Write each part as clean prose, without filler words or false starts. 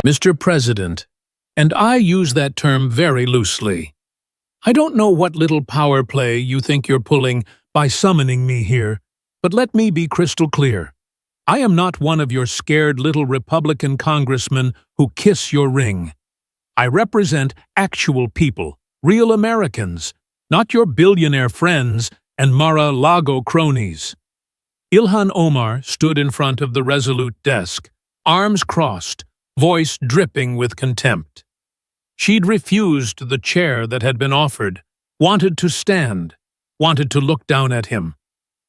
Mr. President, and I use that term very loosely. I don't know what little power play you think you're pulling by summoning me here, but let me be crystal clear. I am not one of your scared little Republican congressmen who kiss your ring. I represent actual people, real Americans, not your billionaire friends and Mar-a-Lago cronies. Ilhan Omar stood in front of the resolute desk, arms crossed, voice dripping with contempt. She'd refused the chair that had been offered, wanted to stand, wanted to look down at him,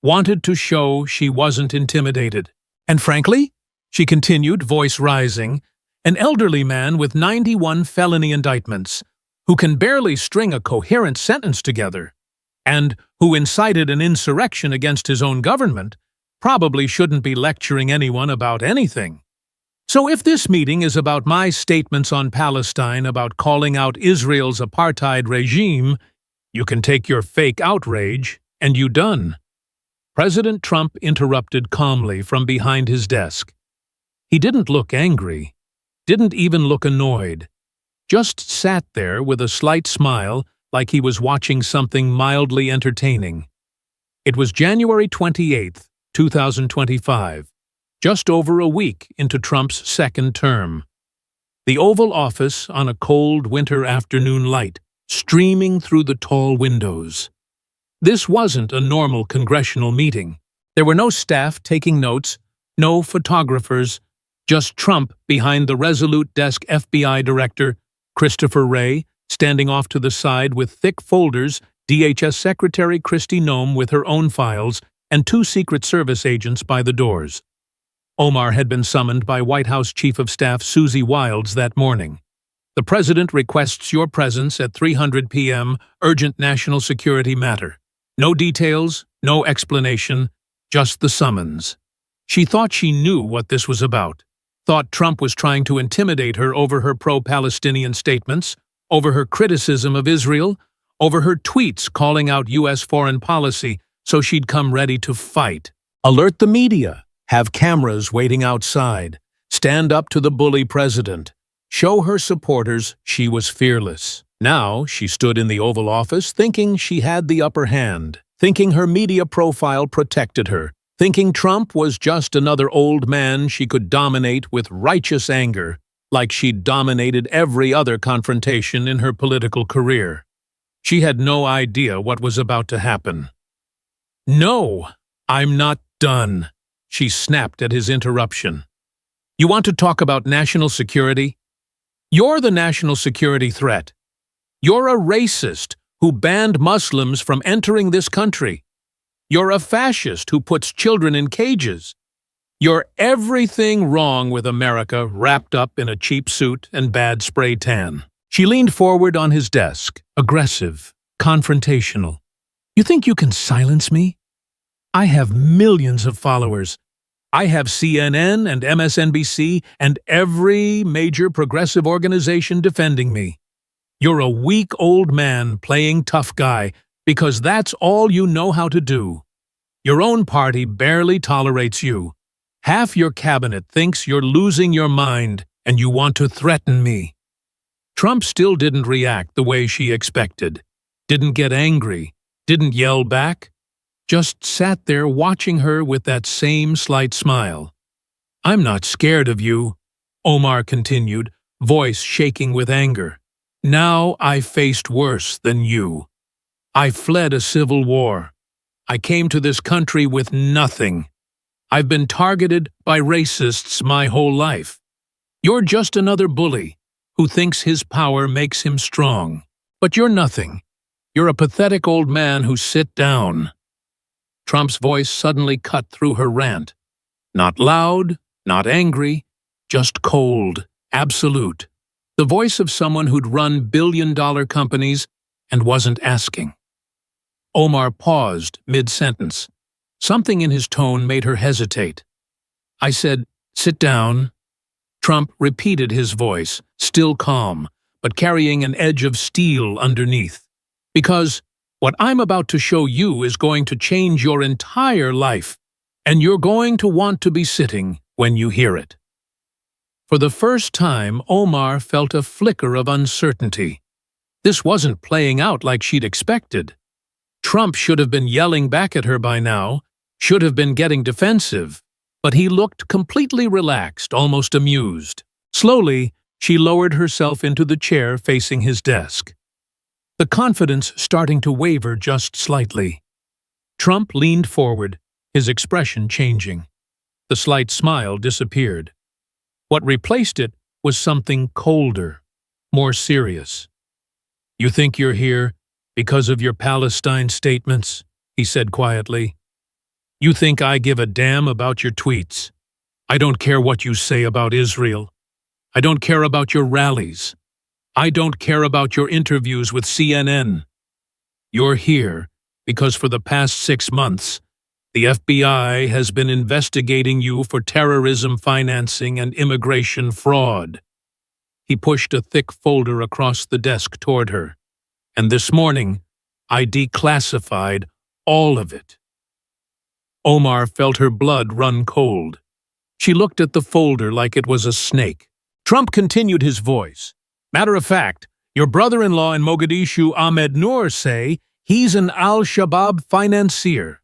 wanted to show she wasn't intimidated. And frankly, she continued, voice rising, an elderly man with 91 felony indictments, who can barely string a coherent sentence together, and who incited an insurrection against his own government, probably shouldn't be lecturing anyone about anything. So if this meeting is about my statements on Palestine about calling out Israel's apartheid regime, you can take your fake outrage, and you done. President Trump interrupted calmly from behind his desk. He didn't look angry, didn't even look annoyed, just sat there with a slight smile like he was watching something mildly entertaining. It was January 28th, 2025. Just over a week into Trump's second term. The Oval Office on a cold winter afternoon light, streaming through the tall windows. This wasn't a normal congressional meeting. There were no staff taking notes, no photographers, just Trump behind the resolute desk FBI Director, Christopher Wray, standing off to the side with thick folders, DHS Secretary Kristi Noem with her own files, and two Secret Service agents by the doors. Omar had been summoned by White House Chief of Staff Susie Wiles that morning. The President requests your presence at 3:00 p.m., urgent national security matter. No details, no explanation, just the summons. She thought she knew what this was about, thought Trump was trying to intimidate her over her pro-Palestinian statements, over her criticism of Israel, over her tweets calling out U.S. foreign policy, so she'd come ready to fight. Alert the media. Have cameras waiting outside, stand up to the bully president, show her supporters she was fearless. Now she stood in the Oval Office thinking she had the upper hand, thinking her media profile protected her, thinking Trump was just another old man she could dominate with righteous anger, like she'd dominated every other confrontation in her political career. She had no idea what was about to happen. "No, I'm not done," she snapped at his interruption. "You want to talk about national security? You're the national security threat. You're a racist who banned Muslims from entering this country. You're a fascist who puts children in cages. You're everything wrong with America wrapped up in a cheap suit and bad spray tan." She leaned forward on his desk, aggressive, confrontational. "You think you can silence me? I have millions of followers. I have CNN and MSNBC and every major progressive organization defending me. You're a weak old man playing tough guy because that's all you know how to do. Your own party barely tolerates you. Half your cabinet thinks you're losing your mind and you want to threaten me." Trump still didn't react the way she expected. Didn't get angry. Didn't yell back. Just sat there watching her with that same slight smile. "I'm not scared of you," Omar continued, voice shaking with anger. "Now I faced worse than you. I fled a civil war. I came to this country with nothing. I've been targeted by racists my whole life. You're just another bully who thinks his power makes him strong. But you're nothing. You're a pathetic old man who sit down." Trump's voice suddenly cut through her rant. Not loud, not angry, just cold, absolute. The voice of someone who'd run billion-dollar companies and wasn't asking. Omar paused mid-sentence. Something in his tone made her hesitate. I said, "Sit down." Trump repeated his voice, still calm, but carrying an edge of steel underneath. "Because what I'm about to show you is going to change your entire life, and you're going to want to be sitting when you hear it." For the first time, Omar felt a flicker of uncertainty. This wasn't playing out like she'd expected. Trump should have been yelling back at her by now, should have been getting defensive, but he looked completely relaxed, almost amused. Slowly, she lowered herself into the chair facing his desk, the confidence starting to waver just slightly. Trump leaned forward, his expression changing. The slight smile disappeared. What replaced it was something colder, more serious. "You think you're here because of your Palestine statements?" he said quietly. "You think I give a damn about your tweets? I don't care what you say about Israel. I don't care about your rallies. I don't care about your interviews with CNN. You're here because for the past 6 months, the FBI has been investigating you for terrorism financing and immigration fraud." He pushed a thick folder across the desk toward her. "And this morning, I declassified all of it." Omar felt her blood run cold. She looked at the folder like it was a snake. Trump continued his voice. "Matter of fact, your brother-in-law in Mogadishu, Ahmed Noor, say he's an al-Shabaab financier.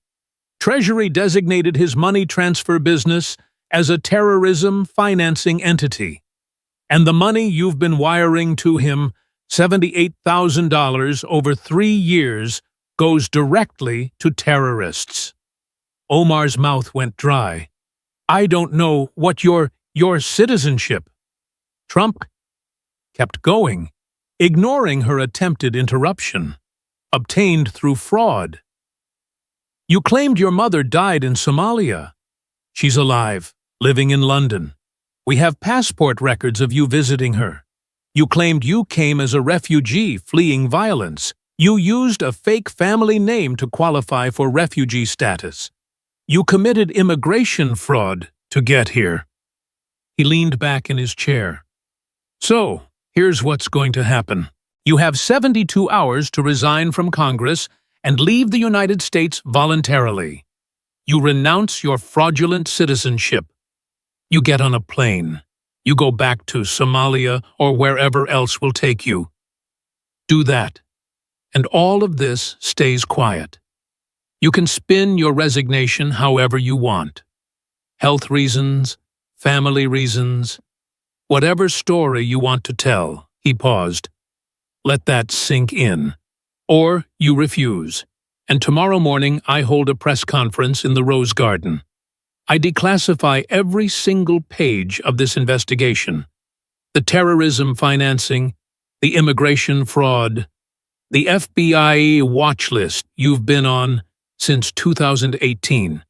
Treasury designated his money transfer business as a terrorism financing entity. And the money you've been wiring to him, $78,000 over 3 years, goes directly to terrorists." Omar's mouth went dry. "I don't know what your citizenship." Trump kept going, ignoring her attempted interruption. "Obtained through fraud. You claimed your mother died in Somalia. She's alive, living in London. We have passport records of you visiting her. You claimed you came as a refugee fleeing violence. You used a fake family name to qualify for refugee status. You committed immigration fraud to get here." He leaned back in his chair. "So, here's what's going to happen. You have 72 hours to resign from Congress and leave the United States voluntarily. You renounce your fraudulent citizenship. You get on a plane. You go back to Somalia or wherever else will take you. Do that. And all of this stays quiet. You can spin your resignation however you want. Health reasons, family reasons, whatever story you want to tell." He paused. "Let that sink in. Or you refuse, and tomorrow morning I hold a press conference in the Rose Garden. I declassify every single page of this investigation. The terrorism financing, the immigration fraud, the FBI watch list you've been on since 2018.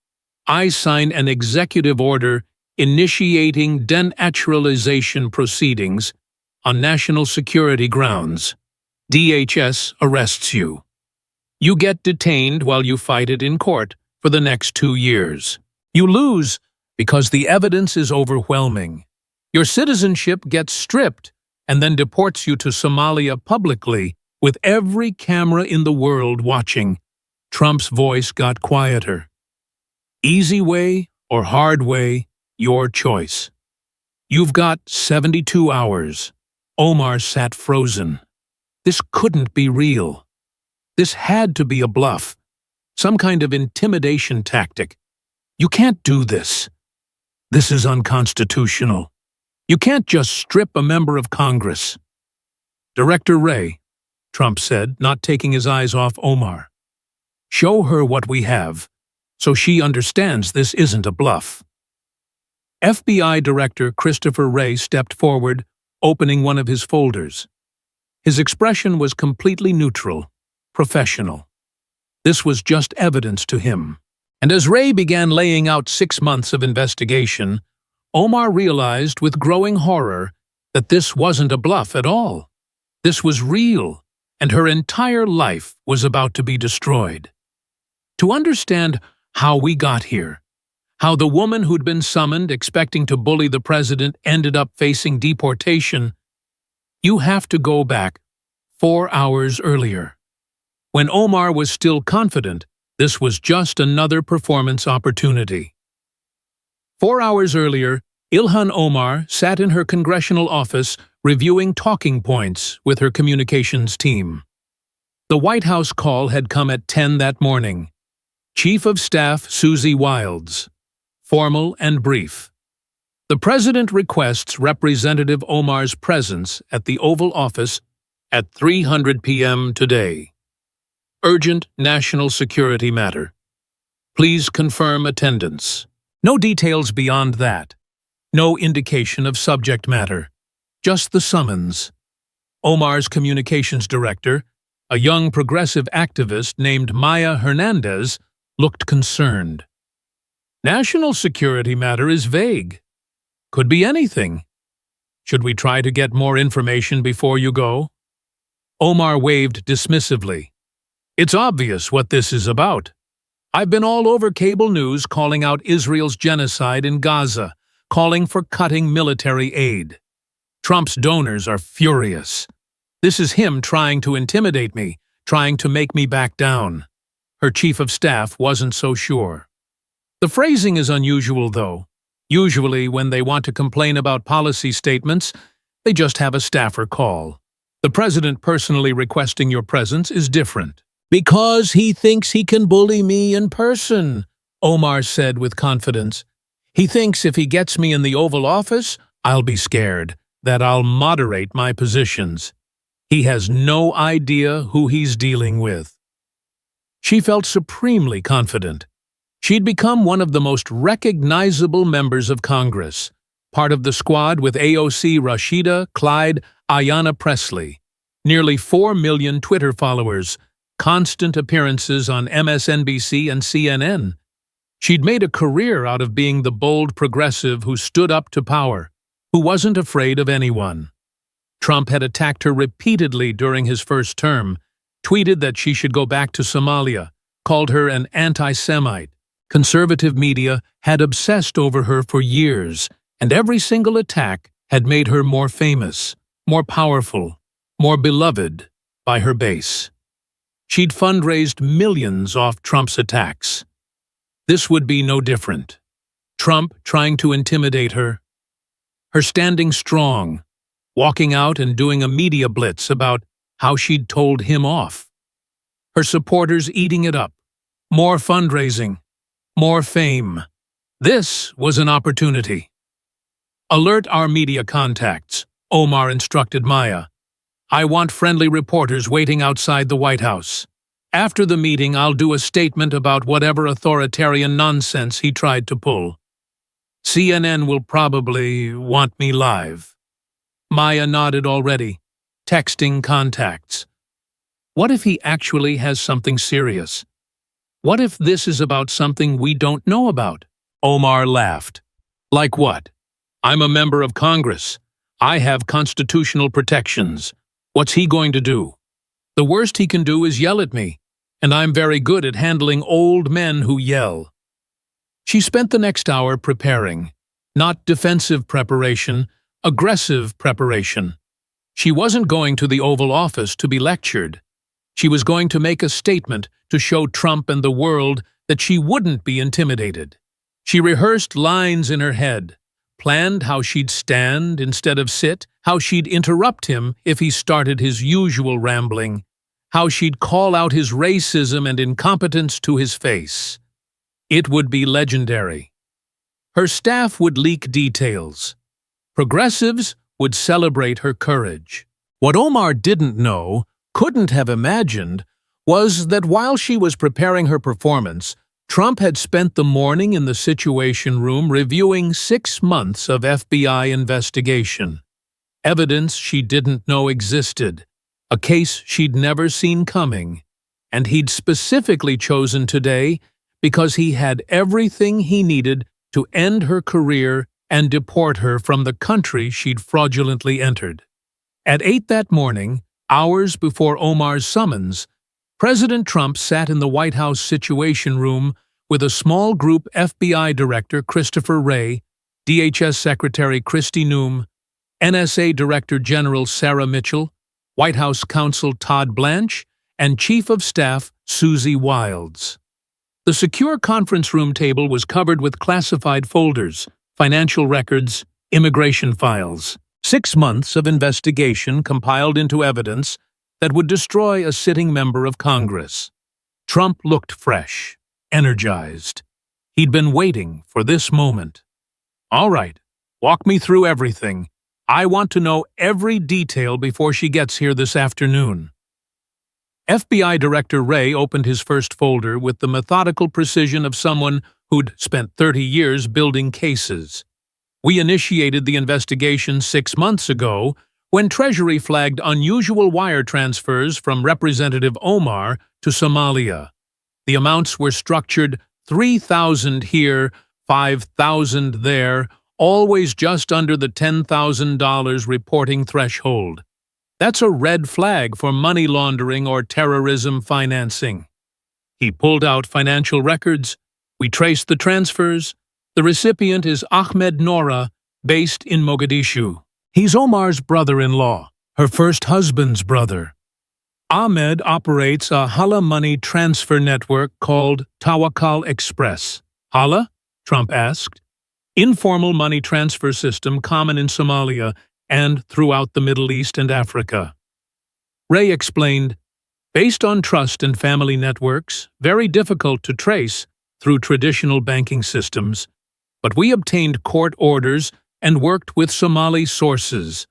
I sign an executive order initiating denaturalization proceedings on national security grounds. DHS arrests you. You get detained while you fight it in court for the next 2 years. You lose because the evidence is overwhelming. Your citizenship gets stripped and then deports you to Somalia publicly with every camera in the world watching." Trump's voice got quieter. "Easy way or hard way, your choice. You've got 72 hours. Omar sat frozen. This couldn't be real. This had to be a bluff, some kind of intimidation tactic. "You can't do this. This is unconstitutional. You can't just strip a member of Congress." "Director Wray," Trump said, not taking his eyes off Omar. "Show her what we have, so she understands this isn't a bluff." FBI Director Christopher Wray stepped forward, opening one of his folders. His expression was completely neutral, professional. This was just evidence to him. And as Wray began laying out 6 months of investigation, Omar realized with growing horror that this wasn't a bluff at all. This was real, and her entire life was about to be destroyed. To understand how we got here, how the woman who'd been summoned expecting to bully the president ended up facing deportation, you have to go back 4 hours earlier. When Omar was still confident this was just another performance opportunity. 4 hours earlier, Ilhan Omar sat in her congressional office reviewing talking points with her communications team. The White House call had come at 10 that morning. Chief of Staff Susie Wilds. Formal and brief. The President requests Representative Omar's presence at the Oval Office at 3:00 p.m. today. Urgent national security matter. Please confirm attendance. No details beyond that. No indication of subject matter. Just the summons. Omar's communications director, a young progressive activist named Maya Hernandez, looked concerned. National security matter is vague. Could be anything. Should we try to get more information before you go? Omar waved dismissively. It's obvious what this is about. I've been all over cable news calling out Israel's genocide in Gaza, calling for cutting military aid. Trump's donors are furious. This is him trying to intimidate me, trying to make me back down. Her chief of staff wasn't so sure. The phrasing is unusual, though. Usually, when they want to complain about policy statements, they just have a staffer call. The president personally requesting your presence is different. Because he thinks he can bully me in person, Omar said with confidence. He thinks if he gets me in the Oval Office, I'll be scared, that I'll moderate my positions. He has no idea who he's dealing with. She felt supremely confident. She'd become one of the most recognizable members of Congress, part of the squad with AOC Rashida Tlaib Ayanna Pressley, nearly 4 million Twitter followers, constant appearances on MSNBC and CNN. She'd made a career out of being the bold progressive who stood up to power, who wasn't afraid of anyone. Trump had attacked her repeatedly during his first term, tweeted that she should go back to Somalia, called her an anti-Semite. Conservative media had obsessed over her for years, and every single attack had made her more famous, more powerful, more beloved by her base. She'd fundraised millions off Trump's attacks. This would be no different. Trump trying to intimidate her. Her standing strong, walking out and doing a media blitz about how she'd told him off. Her supporters eating it up. More fundraising. More fame. This was an opportunity. Alert our media contacts, Omar instructed Maya. I want friendly reporters waiting outside the White House. After the meeting, I'll do a statement about whatever authoritarian nonsense he tried to pull. CNN will probably want me live. Maya nodded already, texting contacts. What if he actually has something serious? What if this is about something we don't know about? Omar laughed. Like what? I'm a member of Congress. I have constitutional protections. What's he going to do? The worst he can do is yell at me, and I'm very good at handling old men who yell. She spent the next hour preparing. Not defensive preparation, aggressive preparation. She wasn't going to the Oval Office to be lectured. She was going to make a statement to show Trump and the world that she wouldn't be intimidated. She rehearsed lines in her head, planned how she'd stand instead of sit, how she'd interrupt him if he started his usual rambling, how she'd call out his racism and incompetence to his face. It would be legendary. Her staff would leak details. Progressives would celebrate her courage. What Omar didn't know, couldn't have imagined, was that while she was preparing her performance, Trump had spent the morning in the Situation Room reviewing 6 months of FBI investigation. Evidence she didn't know existed, a case she'd never seen coming, and he'd specifically chosen today because he had everything he needed to end her career and deport her from the country she'd fraudulently entered. At 8 that morning, hours before Omar's summons, President Trump sat in the White House Situation Room with a small group FBI Director Christopher Wray, DHS Secretary Kristi Noem, NSA Director General Sarah Mitchell, White House Counsel Todd Blanche, and Chief of Staff Susie Wilds. The secure conference room table was covered with classified folders, financial records, immigration files. 6 months of investigation compiled into evidence that would destroy a sitting member of Congress. Trump looked fresh, energized. He'd been waiting for this moment. All right, walk me through everything. I want to know every detail before she gets here this afternoon. FBI Director Wray opened his first folder with the methodical precision of someone who'd spent 30 years building cases. We initiated the investigation 6 months ago when Treasury flagged unusual wire transfers from Representative Omar to Somalia. The amounts were structured $3,000 here, $5,000 there, always just under the $10,000 reporting threshold. That's a red flag for money laundering or terrorism financing. He pulled out financial records. We traced the transfers. The recipient is Ahmed Nora, based in Mogadishu. He's Omar's brother-in-law, her first husband's brother. Ahmed operates a Hala money transfer network called Tawakkal Express. Hala? Trump asked. Informal money transfer system common in Somalia and throughout the Middle East and Africa. Wray explained, based on trust and family networks, very difficult to trace through traditional banking systems, but we obtained court orders and worked with Somali sources.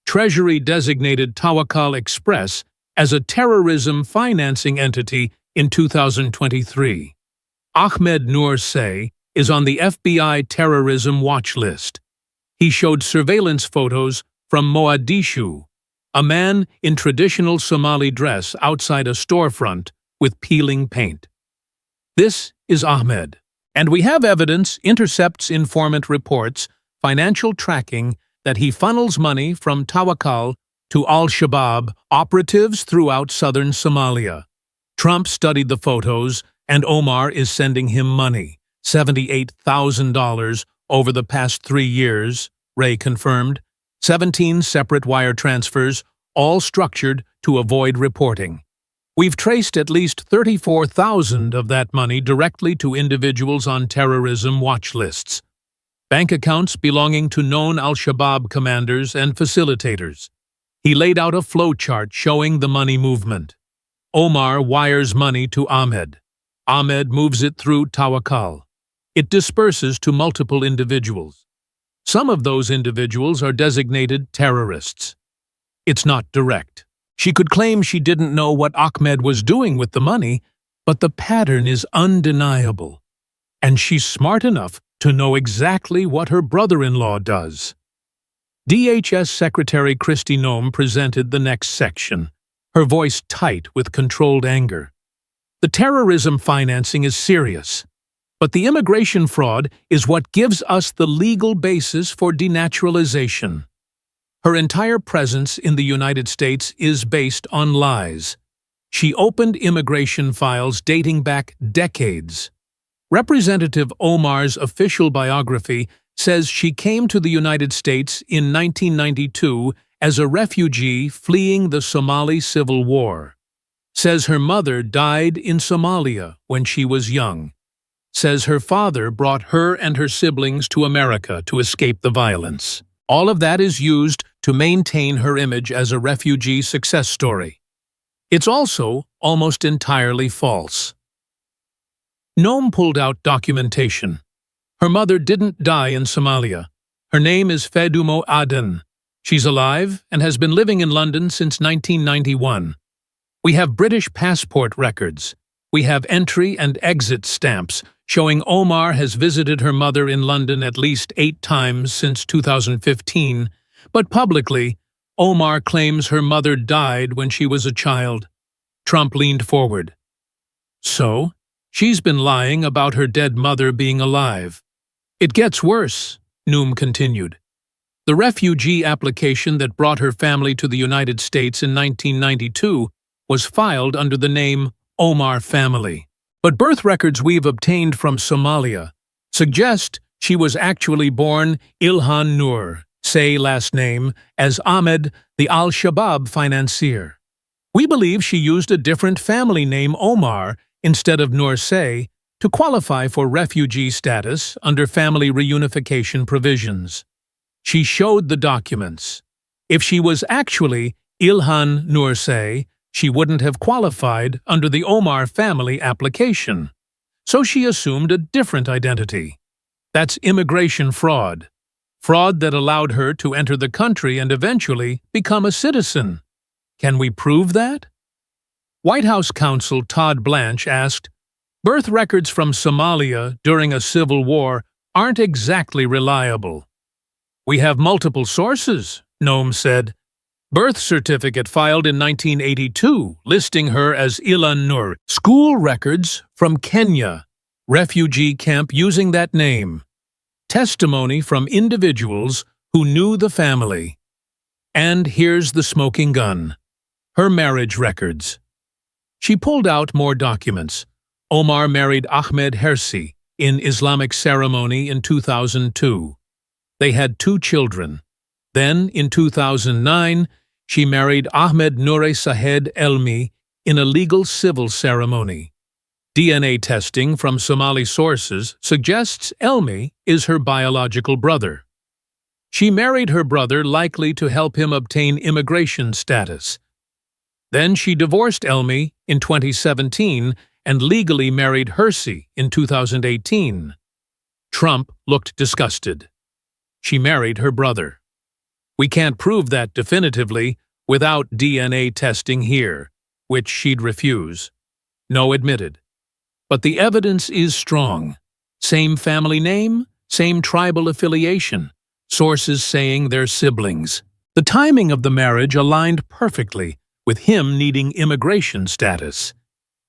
Treasury designated Tawakkal Express as a terrorism financing entity in 2023. Ahmed Noor Say is on the FBI terrorism watch list. He showed surveillance photos from Mogadishu, a man in traditional Somali dress outside a storefront with peeling paint. This is Ahmed, and we have evidence intercepts informant reports, financial tracking that he funnels money from Tawakkal to al-Shabaab operatives throughout southern Somalia. Trump studied the photos, and Omar is sending him money, $78,000 over the past 3 years, Wray confirmed. 17 separate wire transfers, all structured to avoid reporting. We've traced at least $34,000 of that money directly to individuals on terrorism watch lists. Bank accounts belonging to known al-Shabaab commanders and facilitators. He laid out a flowchart showing the money movement. Omar wires money to Ahmed. Ahmed moves it through Tawakkal. It disperses to multiple individuals. Some of those individuals are designated terrorists. It's not direct. She could claim she didn't know what Ahmed was doing with the money, but the pattern is undeniable. And she's smart enough to know exactly what her brother-in-law does. DHS Secretary Kristi Noem presented the next section, her voice tight with controlled anger. The terrorism financing is serious, but the immigration fraud is what gives us the legal basis for denaturalization. Her entire presence in the United States is based on lies. She opened immigration files dating back decades. Representative Omar's official biography says she came to the United States in 1992 as a refugee fleeing the Somali Civil War. Says her mother died in Somalia when she was young. Says her father brought her and her siblings to America to escape the violence. All of that is used to maintain her image as a refugee success story. It's also almost entirely false. Noem pulled out documentation. Her mother didn't die in Somalia. Her name is Fedumo Aden. She's alive and has been living in London since 1991. We have British passport records. We have entry and exit stamps showing Omar has visited her mother in London at least 8 times since 2015, but publicly, Omar claims her mother died when she was a child. Trump leaned forward. So, she's been lying about her dead mother being alive. It gets worse, Noem continued. The refugee application that brought her family to the United States in 1992 was filed under the name Omar family. But birth records we've obtained from Somalia suggest she was actually born Ilhan Noor, say last name, as Ahmed, the al-Shabaab financier. We believe she used a different family name, Omar, instead of Noor Say, to qualify for refugee status under family reunification provisions. She showed the documents. If she was actually Ilhan Omar, she wouldn't have qualified under the Omar family application. So she assumed a different identity. That's immigration fraud. Fraud that allowed her to enter the country and eventually become a citizen. Can we prove that? White House counsel Todd Blanche asked, "Birth records from Somalia during a civil war aren't exactly reliable." "We have multiple sources," Noam said. "Birth certificate filed in 1982 listing her as Ilhan Omar. School records from Kenya, refugee camp using that name. Testimony from individuals who knew the family. And here's the smoking gun. Her marriage records." She pulled out more documents. Omar married Ahmed Hersi in Islamic ceremony in 2002. They had 2 children. Then, in 2009, she married Ahmed Noure Sahed Elmi in a legal civil ceremony. DNA testing from Somali sources suggests Elmi is her biological brother. She married her brother likely to help him obtain immigration status. Then she divorced Elmi in 2017 and legally married Hersi in 2018. Trump looked disgusted. She married her brother. We can't prove that definitively without DNA testing here, which she'd refuse. No admitted. But the evidence is strong. Same family name, same tribal affiliation, sources saying they're siblings. The timing of the marriage aligned perfectly with him needing immigration status.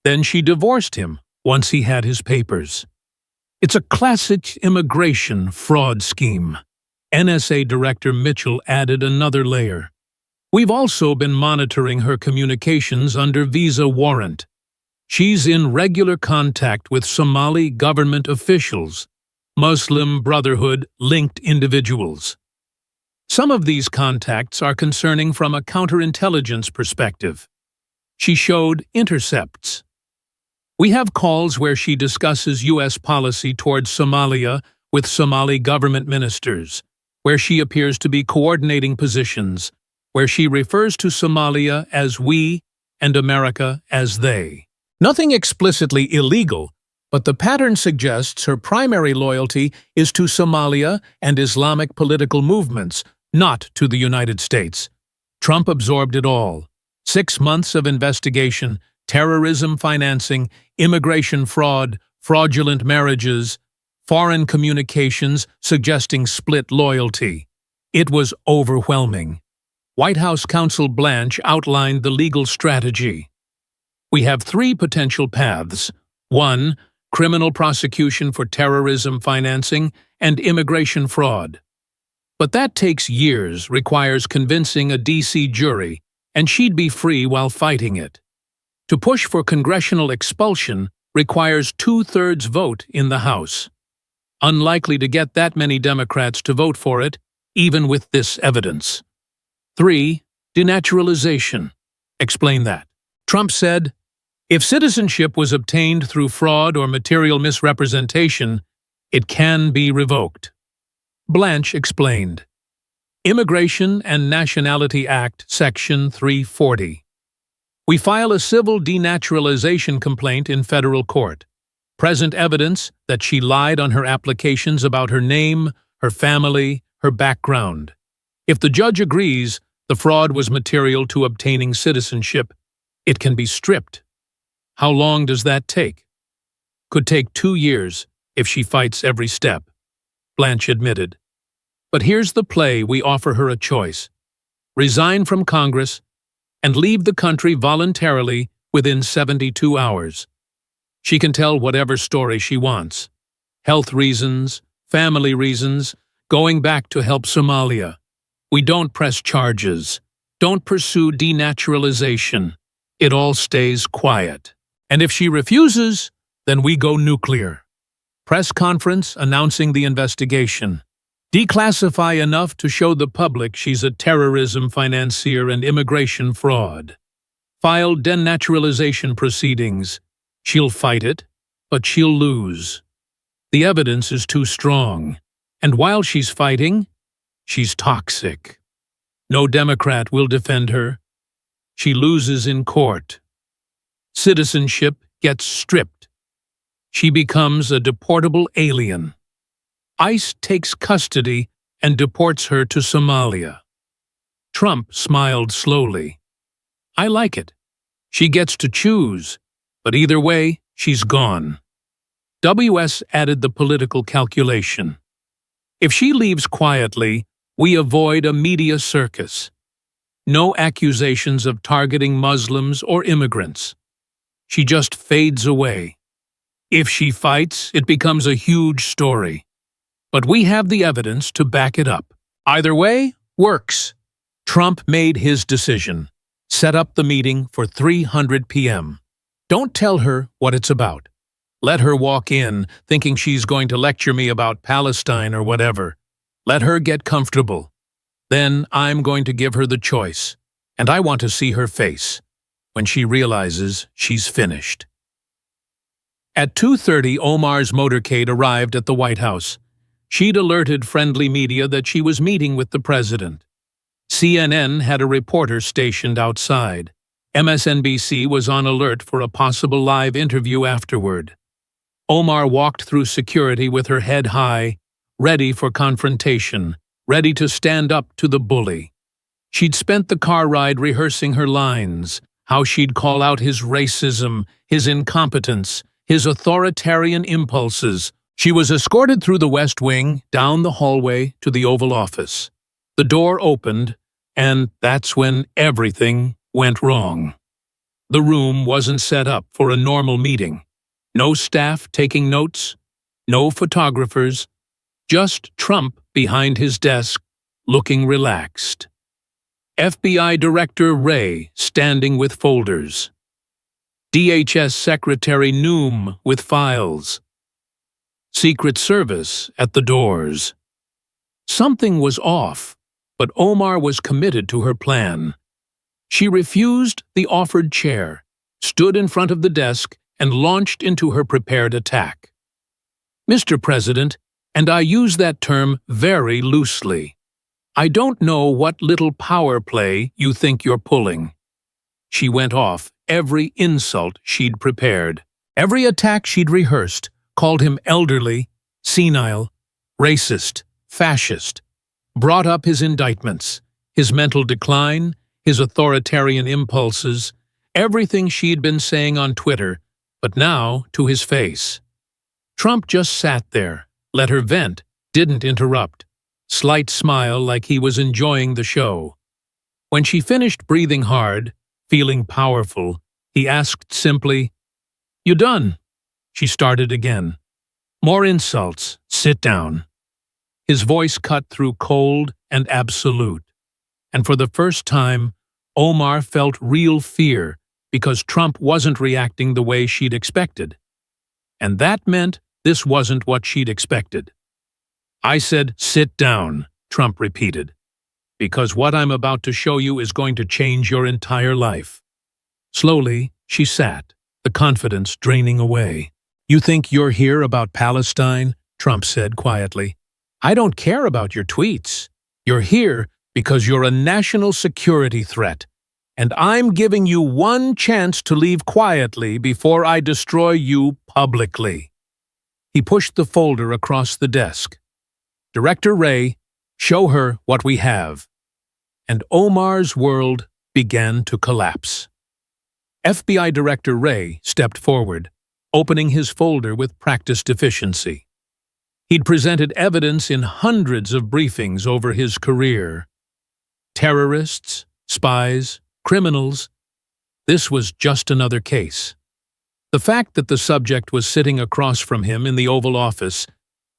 Then she divorced him once he had his papers. It's a classic immigration fraud scheme. NSA Director Mitchell added another layer. We've also been monitoring her communications under visa warrant. She's in regular contact with Somali government officials, Muslim Brotherhood-linked individuals. Some of these contacts are concerning from a counterintelligence perspective. She showed intercepts. We have calls where she discusses U.S. policy towards Somalia with Somali government ministers, where she appears to be coordinating positions, where she refers to Somalia as we and America as they. Nothing explicitly illegal, but the pattern suggests her primary loyalty is to Somalia and Islamic political movements, not to the United States. Trump absorbed it all. 6 months of investigation, terrorism financing, immigration fraud, fraudulent marriages, foreign communications suggesting split loyalty. It was overwhelming. White House counsel Blanche outlined the legal strategy. We have 3 potential paths. 1, criminal prosecution for terrorism financing and immigration fraud. But that takes years, requires convincing a D.C. jury, and she'd be free while fighting it. To push for congressional expulsion requires 2/3 vote in the House. Unlikely to get that many Democrats to vote for it, even with this evidence. 3, denaturalization. Explain that. Trump said, if citizenship was obtained through fraud or material misrepresentation, it can be revoked. Blanche explained. Immigration and Nationality Act, Section 340. We file a civil denaturalization complaint in federal court. Present evidence that she lied on her applications about her name, her family, her background. If the judge agrees the fraud was material to obtaining citizenship, it can be stripped. How long does that take? Could take 2 years if she fights every step, Blanche admitted. But here's the play: we offer her a choice. Resign from Congress and leave the country voluntarily within 72 hours. She can tell whatever story she wants. Health reasons, family reasons, going back to help Somalia. We don't press charges. Don't pursue denaturalization. It all stays quiet. And if she refuses, then we go nuclear. Press conference announcing the investigation. Declassify enough to show the public she's a terrorism financier and immigration fraud. File denaturalization proceedings. She'll fight it, but she'll lose. The evidence is too strong, and while she's fighting, she's toxic. No Democrat will defend her. She loses in court. Citizenship gets stripped. She becomes a deportable alien. ICE takes custody and deports her to Somalia. Trump smiled slowly. I like it. She gets to choose, but either way, she's gone. WS added the political calculation. If she leaves quietly, we avoid a media circus. No accusations of targeting Muslims or immigrants. She just fades away. If she fights, it becomes a huge story. But we have the evidence to back it up. Either way, works. Trump made his decision. Set up the meeting for 3:00 p.m. Don't tell her what it's about. Let her walk in, thinking she's going to lecture me about Palestine or whatever. Let her get comfortable. Then I'm going to give her the choice, and I want to see her face when she realizes she's finished. At 2:30, Omar's motorcade arrived at the White House. She'd alerted friendly media that she was meeting with the president. CNN had a reporter stationed outside. MSNBC was on alert for a possible live interview afterward. Omar walked through security with her head high, ready for confrontation, ready to stand up to the bully. She'd spent the car ride rehearsing her lines, how she'd call out his racism, his incompetence, his authoritarian impulses. She was escorted through the West Wing, down the hallway to the Oval Office. The door opened, and that's when everything went wrong. The room wasn't set up for a normal meeting. No staff taking notes, no photographers, just Trump behind his desk, looking relaxed. FBI Director Wray standing with folders. DHS Secretary Noom with files. Secret Service at the doors. Something was off, but Omar was committed to her plan. She refused the offered chair, stood in front of the desk, and launched into her prepared attack. Mr. President, and I use that term very loosely, I don't know what little power play you think you're pulling. She went off every insult she'd prepared, every attack she'd rehearsed, called him elderly, senile, racist, fascist, brought up his indictments, his mental decline, his authoritarian impulses, everything she'd been saying on Twitter, but now to his face. Trump just sat there, let her vent, didn't interrupt. Slight smile like he was enjoying the show. When she finished breathing hard, feeling powerful, he asked simply, "You done?" She started again. "More insults. Sit down." His voice cut through cold and absolute. And for the first time, Omar felt real fear because Trump wasn't reacting the way she'd expected. And that meant this wasn't what she'd expected. "I said, sit down," Trump repeated, "because what I'm about to show you is going to change your entire life." Slowly, she sat, the confidence draining away. "You think you're here about Palestine?" Trump said quietly. "I don't care about your tweets. You're here because you're a national security threat, and I'm giving you one chance to leave quietly before I destroy you publicly." He pushed the folder across the desk. "Director Wray, show her what we have." And Omar's world began to collapse. FBI Director Wray stepped forward, opening his folder with practiced efficiency. He'd presented evidence in hundreds of briefings over his career. Terrorists, spies, criminals. This was just another case. The fact that the subject was sitting across from him in the Oval Office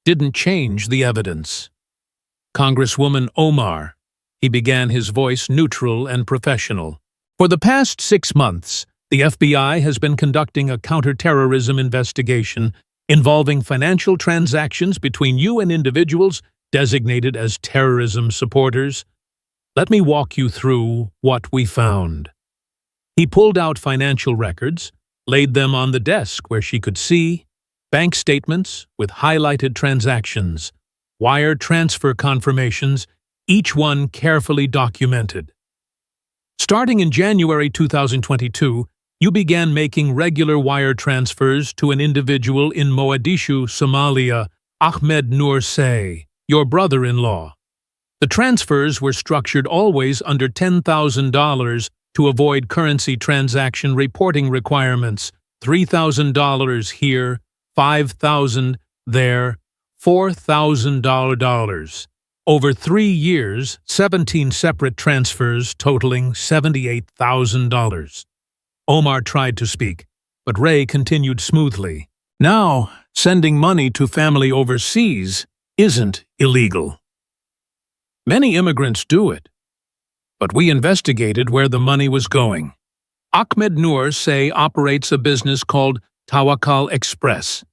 didn't change the evidence. "Congresswoman Omar," he began, his voice neutral and professional. "For the past 6 months, the FBI has been conducting a counterterrorism investigation involving financial transactions between you and individuals designated as terrorism supporters. Let me walk you through what we found." He pulled out financial records, laid them on the desk where she could see, bank statements with highlighted transactions, wire transfer confirmations, each one carefully documented. Starting in January 2022, you began making regular wire transfers to an individual in Mogadishu, Somalia, Ahmed Noor Say, your brother-in-law. The transfers were structured always under $10,000 to avoid currency transaction reporting requirements, $3,000 here, $5,000 there, $4,000. Over 3 years, 17 separate transfers totaling $78,000. Omar tried to speak, but Ray continued smoothly. Now, sending money to family overseas isn't illegal. Many immigrants do it, but we investigated where the money was going. Ahmed Noor Say operates a business called Tawakkal Express.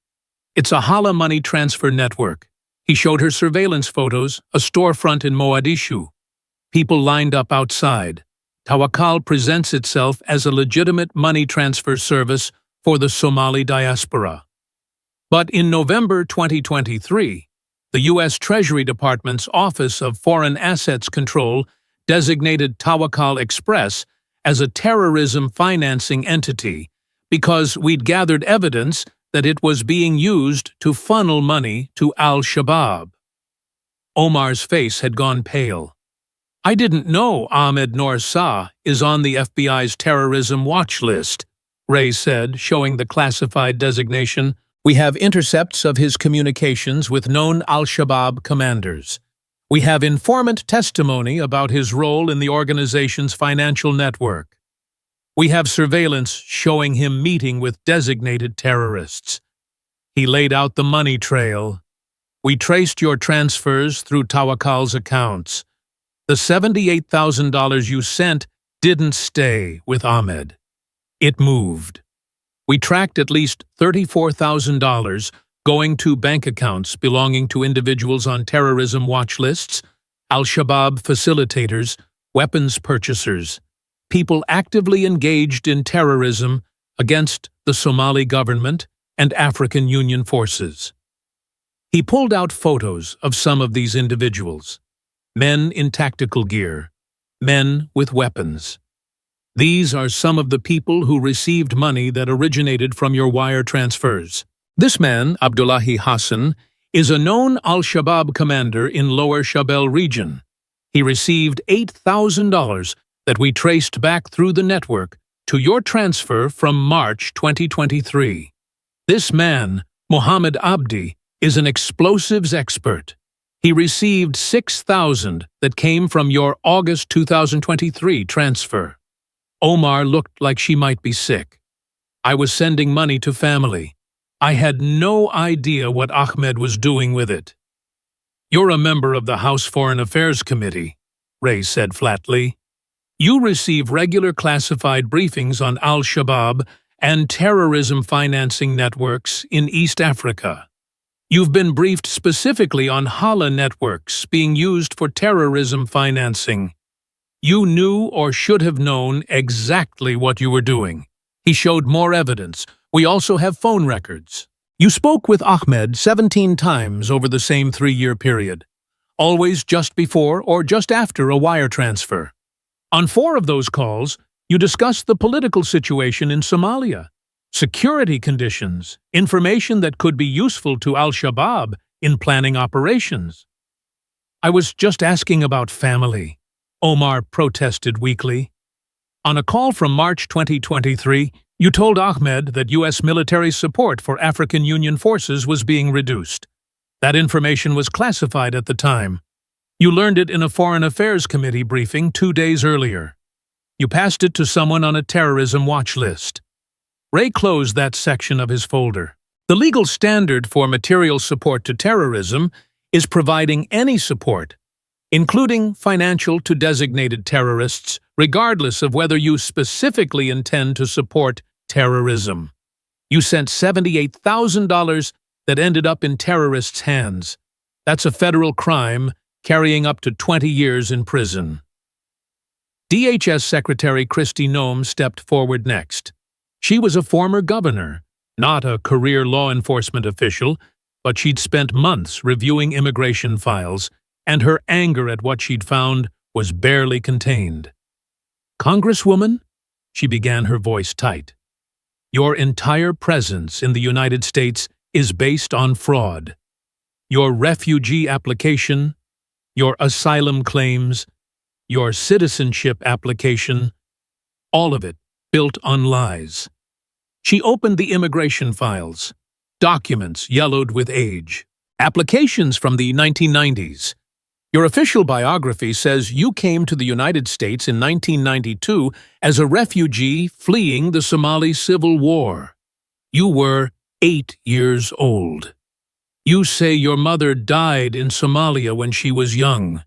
It's a Hala money transfer network. He showed her surveillance photos, a storefront in Mogadishu. People lined up outside. Tawakkal presents itself as a legitimate money transfer service for the Somali diaspora. But in November 2023, the U.S. Treasury Department's Office of Foreign Assets Control designated Tawakkal Express as a terrorism financing entity because we'd gathered evidence that it was being used to funnel money to Al-Shabaab. Omar's face had gone pale. I didn't know Ahmed Noor Say is on the FBI's terrorism watch list, Ray said, showing the classified designation. We have intercepts of his communications with known Al-Shabaab commanders. We have informant testimony about his role in the organization's financial network. We have surveillance showing him meeting with designated terrorists. He laid out the money trail. We traced your transfers through Tawakkal's accounts. The $78,000 you sent didn't stay with Ahmed. It moved. We tracked at least $34,000 going to bank accounts belonging to individuals on terrorism watch lists, Al-Shabaab facilitators, weapons purchasers, people actively engaged in terrorism against the Somali government and African Union forces. He pulled out photos of some of these individuals. Men in tactical gear, men with weapons. These are some of the people who received money that originated from your wire transfers. This man, Abdullahi Hassan, is a known Al-Shabaab commander in Lower Shabelle region. He received $8,000 that we traced back through the network to your transfer from March 2023. This man, Mohammed Abdi, is an explosives expert. He received $6,000 that came from your August 2023 transfer. Omar looked like she might be sick. I was sending money to family. I had no idea what Ahmed was doing with it. You're a member of the House Foreign Affairs Committee, Ray said flatly. You receive regular classified briefings on Al-Shabaab and terrorism financing networks in East Africa. You've been briefed specifically on Hala networks being used for terrorism financing. You knew or should have known exactly what you were doing. He showed more evidence. We also have phone records. You spoke with Ahmed 17 times over the same 3-year period, always just before or just after a wire transfer. On 4 of those calls, you discussed the political situation in Somalia, security conditions, information that could be useful to Al-Shabaab in planning operations. I was just asking about family, Omar protested weakly. On a call from March 2023, you told Ahmed that U.S. military support for African Union forces was being reduced. That information was classified at the time. You learned it in a Foreign Affairs Committee briefing 2 days earlier. You passed it to someone on a terrorism watch list. Ray closed that section of his folder. The legal standard for material support to terrorism is providing any support, including financial, to designated terrorists, regardless of whether you specifically intend to support terrorism. You sent $78,000 that ended up in terrorists' hands. That's a federal crime, carrying up to 20 years in prison. DHS Secretary Kristi Noem stepped forward next. She was a former governor, not a career law enforcement official, but she'd spent months reviewing immigration files, and her anger at what she'd found was barely contained. "Congresswoman," she began, her voice tight, "your entire presence in the United States is based on fraud. Your refugee application, your asylum claims, your citizenship application, all of it built on lies." She opened the immigration files, documents yellowed with age, applications from the 1990s. Your official biography says you came to the United States in 1992 as a refugee fleeing the Somali Civil War. You were 8 years old. You say your mother died in Somalia when she was young.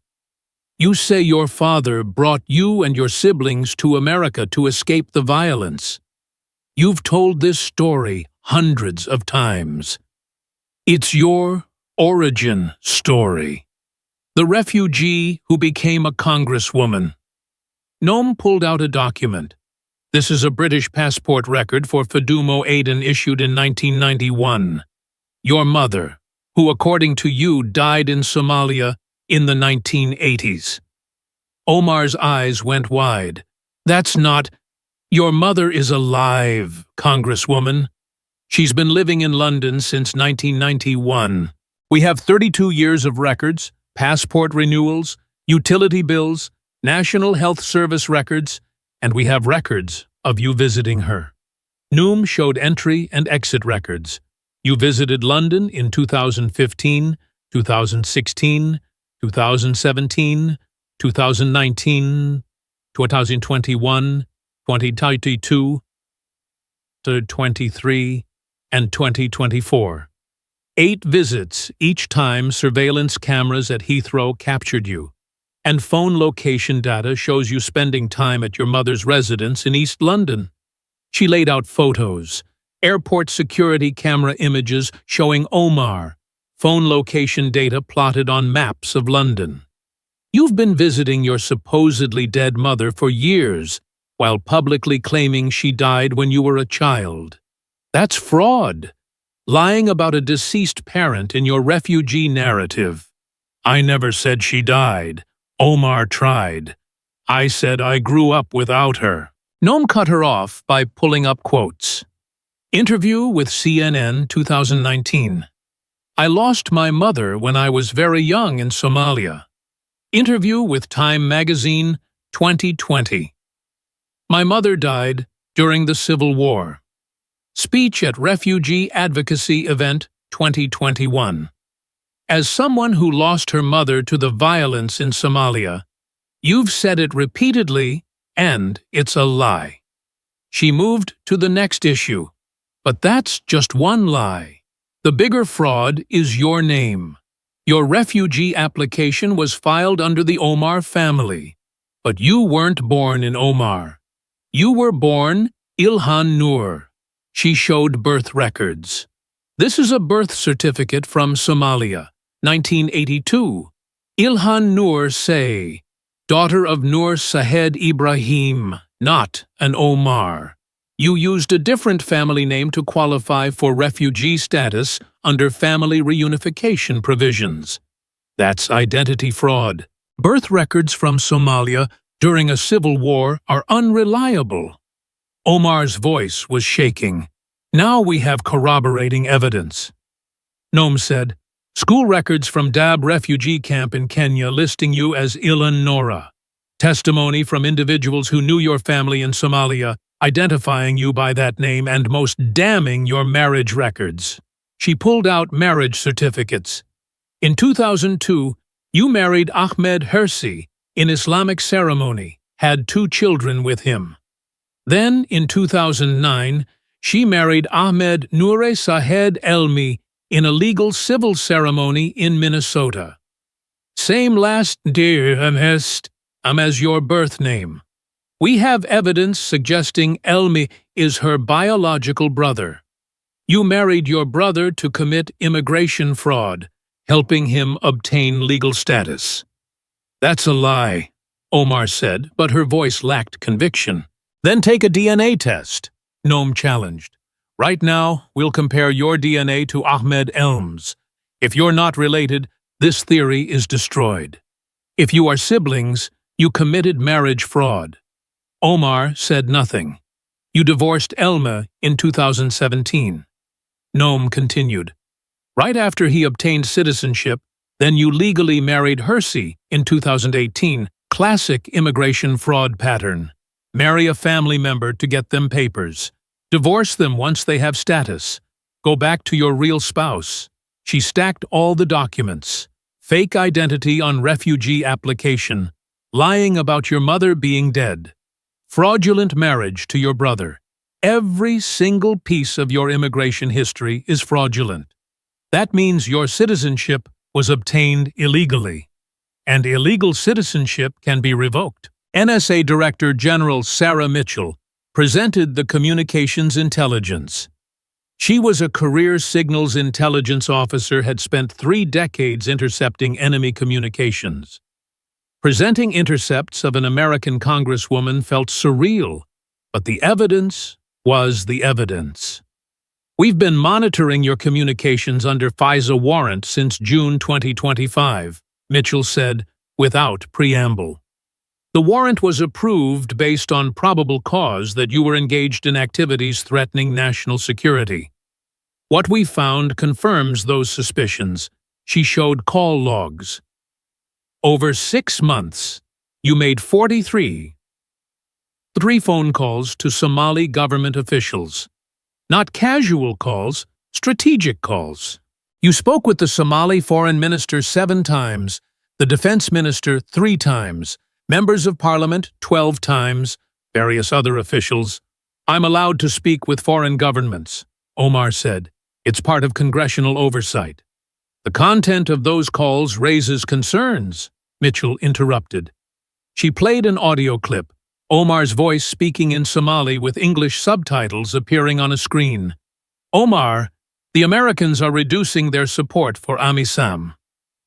You say your father brought you and your siblings to America to escape the violence. You've told this story hundreds of times. It's your origin story. The refugee who became a congresswoman. Noam pulled out a document. This is a British passport record for Fadumo Aden issued in 1991. Your mother, who according to you died in Somalia in the 1980s. Omar's eyes went wide. That's not... Your mother is alive, Congresswoman. She's been living in London since 1991. We have 32 years of records, passport renewals, utility bills, National Health Service records, and we have records of you visiting her. Noam showed entry and exit records. You visited London in 2015, 2016, 2017, 2019, 2021, 2022, 2023, and 2024. 8 visits, each time surveillance cameras at Heathrow captured you, and phone location data shows you spending time at your mother's residence in East London. She laid out photos, airport security camera images showing Omar, phone location data plotted on maps of London. You've been visiting your supposedly dead mother for years, while publicly claiming she died when you were a child. That's fraud. Lying about a deceased parent in your refugee narrative. I never said she died. Omar tried. I said I grew up without her. Noam cut her off by pulling up quotes. Interview with CNN 2019. I lost my mother when I was very young in Somalia. Interview with Time magazine 2020. My mother died during the Civil War. Speech at Refugee Advocacy Event 2021. As someone who lost her mother to the violence in Somalia, you've said it repeatedly, and it's a lie. She moved to the next issue, but that's just one lie. The bigger fraud is your name. Your refugee application was filed under the Omar family, but you weren't born in Omar. You were born Ilhan Noor. She showed birth records. This is a birth certificate from Somalia, 1982. Ilhan Noor Say, daughter of Noor Sahed Ibrahim, not an Omar. You used a different family name to qualify for refugee status under family reunification provisions. That's identity fraud. Birth records from Somalia during a civil war are unreliable. Omar's voice was shaking. Now we have corroborating evidence. Noam said, school records from Dab refugee camp in Kenya listing you as Ilhan Nora. Testimony from individuals who knew your family in Somalia, identifying you by that name, and most damning, your marriage records. She pulled out marriage certificates. In 2002, you married Ahmed Hersi in Islamic ceremony, had 2 children with him. Then, in 2009, she married Ahmed Noure Sahed Elmi in a legal civil ceremony in Minnesota. Same last name as your birth name. We have evidence suggesting Elmi is her biological brother. You married your brother to commit immigration fraud, helping him obtain legal status. That's a lie, Omar said, but her voice lacked conviction. Then take a DNA test, Noam challenged. Right now, we'll compare your DNA to Ahmed Elm's. If you're not related, this theory is destroyed. If you are siblings, you committed marriage fraud. Omar said nothing. You divorced Elma in 2017. Noam continued. Right after he obtained citizenship, then you legally married Hersey in 2018. Classic immigration fraud pattern. Marry a family member to get them papers. Divorce them once they have status. Go back to your real spouse. She stacked all the documents. Fake identity on refugee application. Lying about your mother being dead. Fraudulent marriage to your brother. Every single piece of your immigration history is fraudulent. That means your citizenship was obtained illegally. And illegal citizenship can be revoked. NSA Director General Sarah Mitchell presented the communications intelligence. She was a career signals intelligence officer, had spent 3 decades intercepting enemy communications. Presenting intercepts of an American congresswoman felt surreal, but the evidence was the evidence. We've been monitoring your communications under FISA warrant since June 2025, Mitchell said, without preamble. The warrant was approved based on probable cause that you were engaged in activities threatening national security. What we found confirms those suspicions. She showed call logs. Over 6 months, you made 43 phone calls to Somali government officials. Not casual calls, strategic calls. You spoke with the Somali foreign minister 7 times, the defense minister 3 times, members of parliament 12 times, various other officials. I'm allowed to speak with foreign governments, Omar said. It's part of congressional oversight. The content of those calls raises concerns, Mitchell interrupted. She played an audio clip, Omar's voice speaking in Somali with English subtitles appearing on a screen. Omar, the Americans are reducing their support for AMISOM.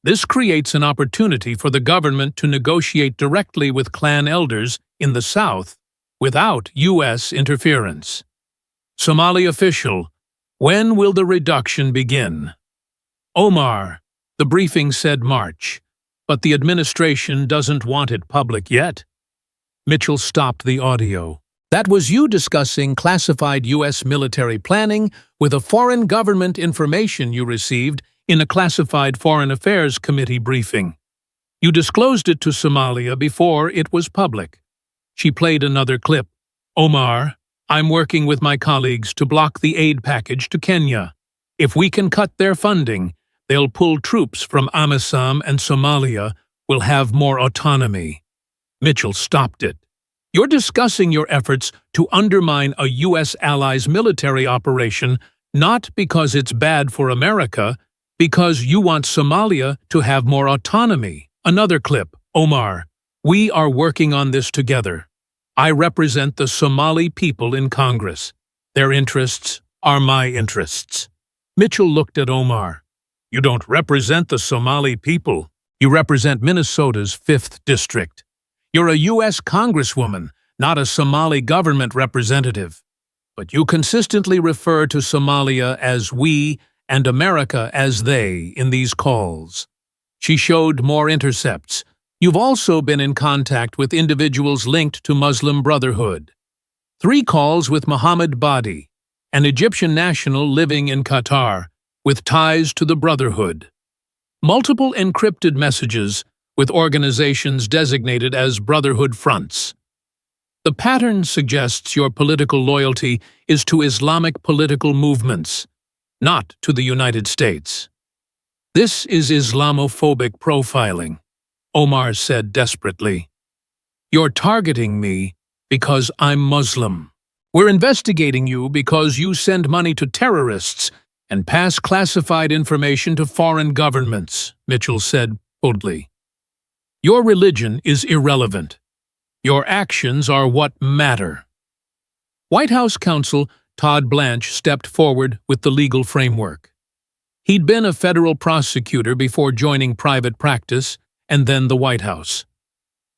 This creates an opportunity for the government to negotiate directly with clan elders in the South without U.S. interference. Somali official, when will the reduction begin? Omar, the briefing said March, but the administration doesn't want it public yet. Mitchell stopped the audio. That was you discussing classified U.S. military planning with a foreign government information you received in a classified Foreign Affairs Committee briefing. You disclosed it to Somalia before it was public. She played another clip. Omar, I'm working with my colleagues to block the aid package to Kenya. If we can cut their funding, they'll pull troops from AMISOM and Somalia will have more autonomy. Mitchell stopped it. You're discussing your efforts to undermine a U.S. ally's military operation not because it's bad for America, because you want Somalia to have more autonomy. Another clip. Omar, we are working on this together. I represent the Somali people in Congress. Their interests are my interests. Mitchell looked at Omar. You don't represent the Somali people. You represent Minnesota's 5th District. You're a U.S. Congresswoman, not a Somali government representative. But you consistently refer to Somalia as we and America as they in these calls. She showed more intercepts. You've also been in contact with individuals linked to Muslim Brotherhood. 3 calls with Mohammed Badi, an Egyptian national living in Qatar, with ties to the Brotherhood. Multiple encrypted messages with organizations designated as Brotherhood fronts. The pattern suggests your political loyalty is to Islamic political movements, not to the United States. This is Islamophobic profiling, Omar said desperately. You're targeting me because I'm Muslim. We're investigating you because you send money to terrorists and pass classified information to foreign governments, Mitchell said boldly. Your religion is irrelevant. Your actions are what matter. White House counsel Todd Blanche stepped forward with the legal framework. He'd been a federal prosecutor before joining private practice and then the White House.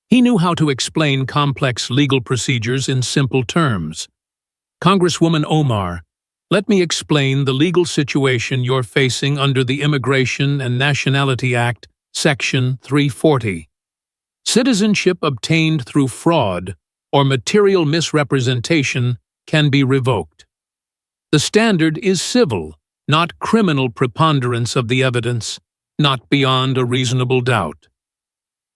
He knew how to explain complex legal procedures in simple terms. Congresswoman Omar, Let me explain the legal situation you're facing under the Immigration and Nationality Act, Section 340. Citizenship obtained through fraud or material misrepresentation can be revoked. The standard is civil, not criminal preponderance of the evidence, not beyond a reasonable doubt.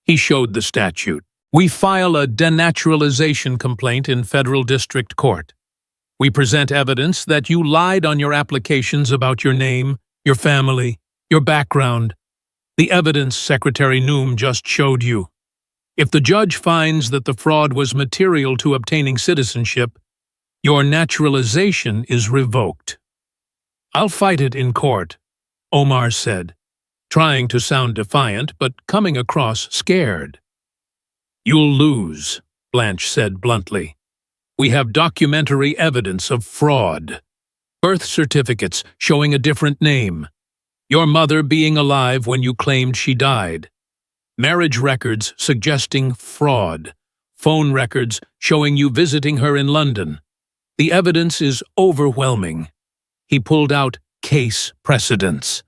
He showed the statute. We file a denaturalization complaint in federal district court. We present evidence that you lied on your applications about your name, your family, your background. The evidence Secretary Noem just showed you. If the judge finds that the fraud was material to obtaining citizenship, your naturalization is revoked. I'll fight it in court, Omar said, trying to sound defiant but coming across scared. You'll lose, Blanche said bluntly. We have documentary evidence of fraud. Birth certificates showing a different name. Your mother being alive when you claimed she died. Marriage records suggesting fraud. Phone records showing you visiting her in London. The evidence is overwhelming. He pulled out case precedents.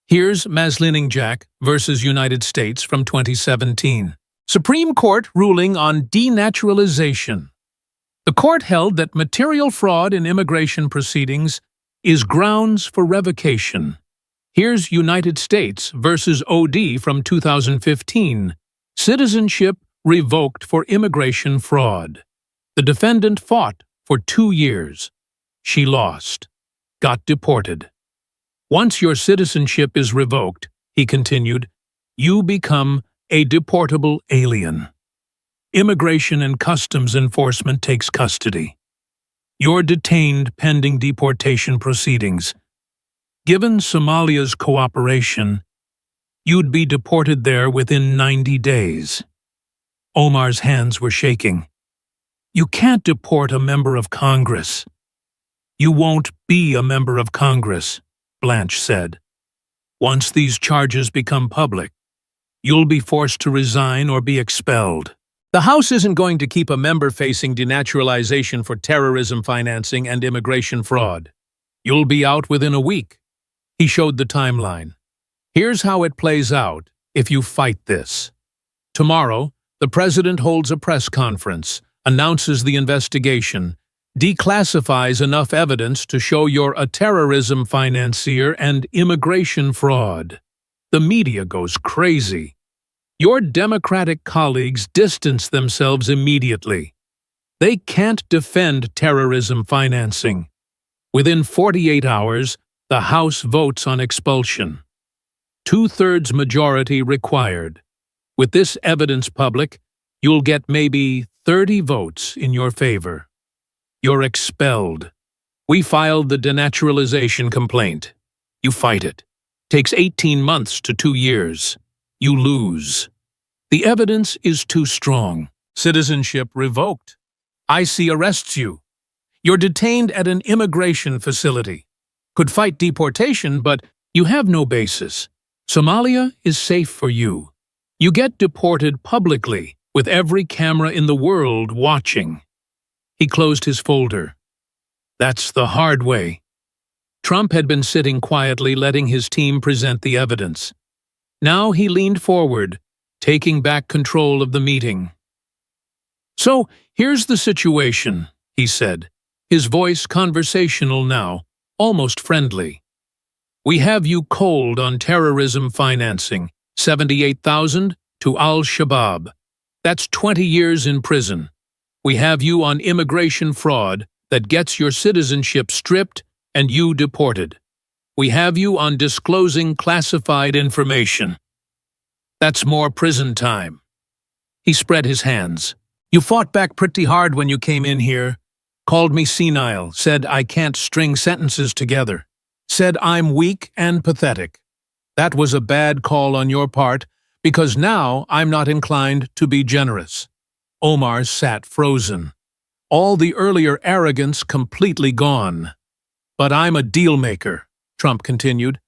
Here's Maslining-Jack versus United States from 2017. Supreme Court ruling on denaturalization. The court held that material fraud in immigration proceedings is grounds for revocation. Here's United States versus OD from 2015. Citizenship revoked for immigration fraud. The defendant fought for 2 years. She lost. Got deported. Once your citizenship is revoked, he continued, you become a deportable alien. Immigration and Customs Enforcement takes custody. You're detained pending deportation proceedings. Given Somalia's cooperation, you'd be deported there within 90 days. Omar's hands were shaking. You can't deport a member of Congress. You won't be a member of Congress, Blanche said. Once these charges become public, you'll be forced to resign or be expelled. The House isn't going to keep a member facing denaturalization for terrorism financing and immigration fraud. You'll be out within a week. He showed the timeline. Here's how it plays out if you fight this. Tomorrow, the president holds a press conference, announces the investigation, declassifies enough evidence to show you're a terrorism financier and immigration fraud. The media goes crazy. Your Democratic colleagues distance themselves immediately. They can't defend terrorism financing. Within 48 hours, the House votes on expulsion. 2/3 majority required. With this evidence public, you'll get maybe 30 votes in your favor. You're expelled. We filed the denaturalization complaint. You fight it. Takes 18 months to 2 years. You lose. The evidence is too strong. Citizenship revoked. ICE arrests you. You're detained at an immigration facility. Could fight deportation, but you have no basis. Somalia is safe for you. You get deported publicly, with every camera in the world watching. He closed his folder. That's the hard way. Trump had been sitting quietly, letting his team present the evidence. Now he leaned forward, taking back control of the meeting. So, here's the situation, he said, his voice conversational now, almost friendly. We have you cold on terrorism financing, 78,000 to Al-Shabaab. That's 20 years in prison. We have you on immigration fraud that gets your citizenship stripped and you deported. We have you on disclosing classified information. That's more prison time. He spread his hands. You fought back pretty hard when you came in here. Called me senile, said I can't string sentences together. Said I'm weak and pathetic. That was a bad call on your part, because now I'm not inclined to be generous. Omar sat frozen. All the earlier arrogance completely gone. But I'm a deal maker, Trump continued,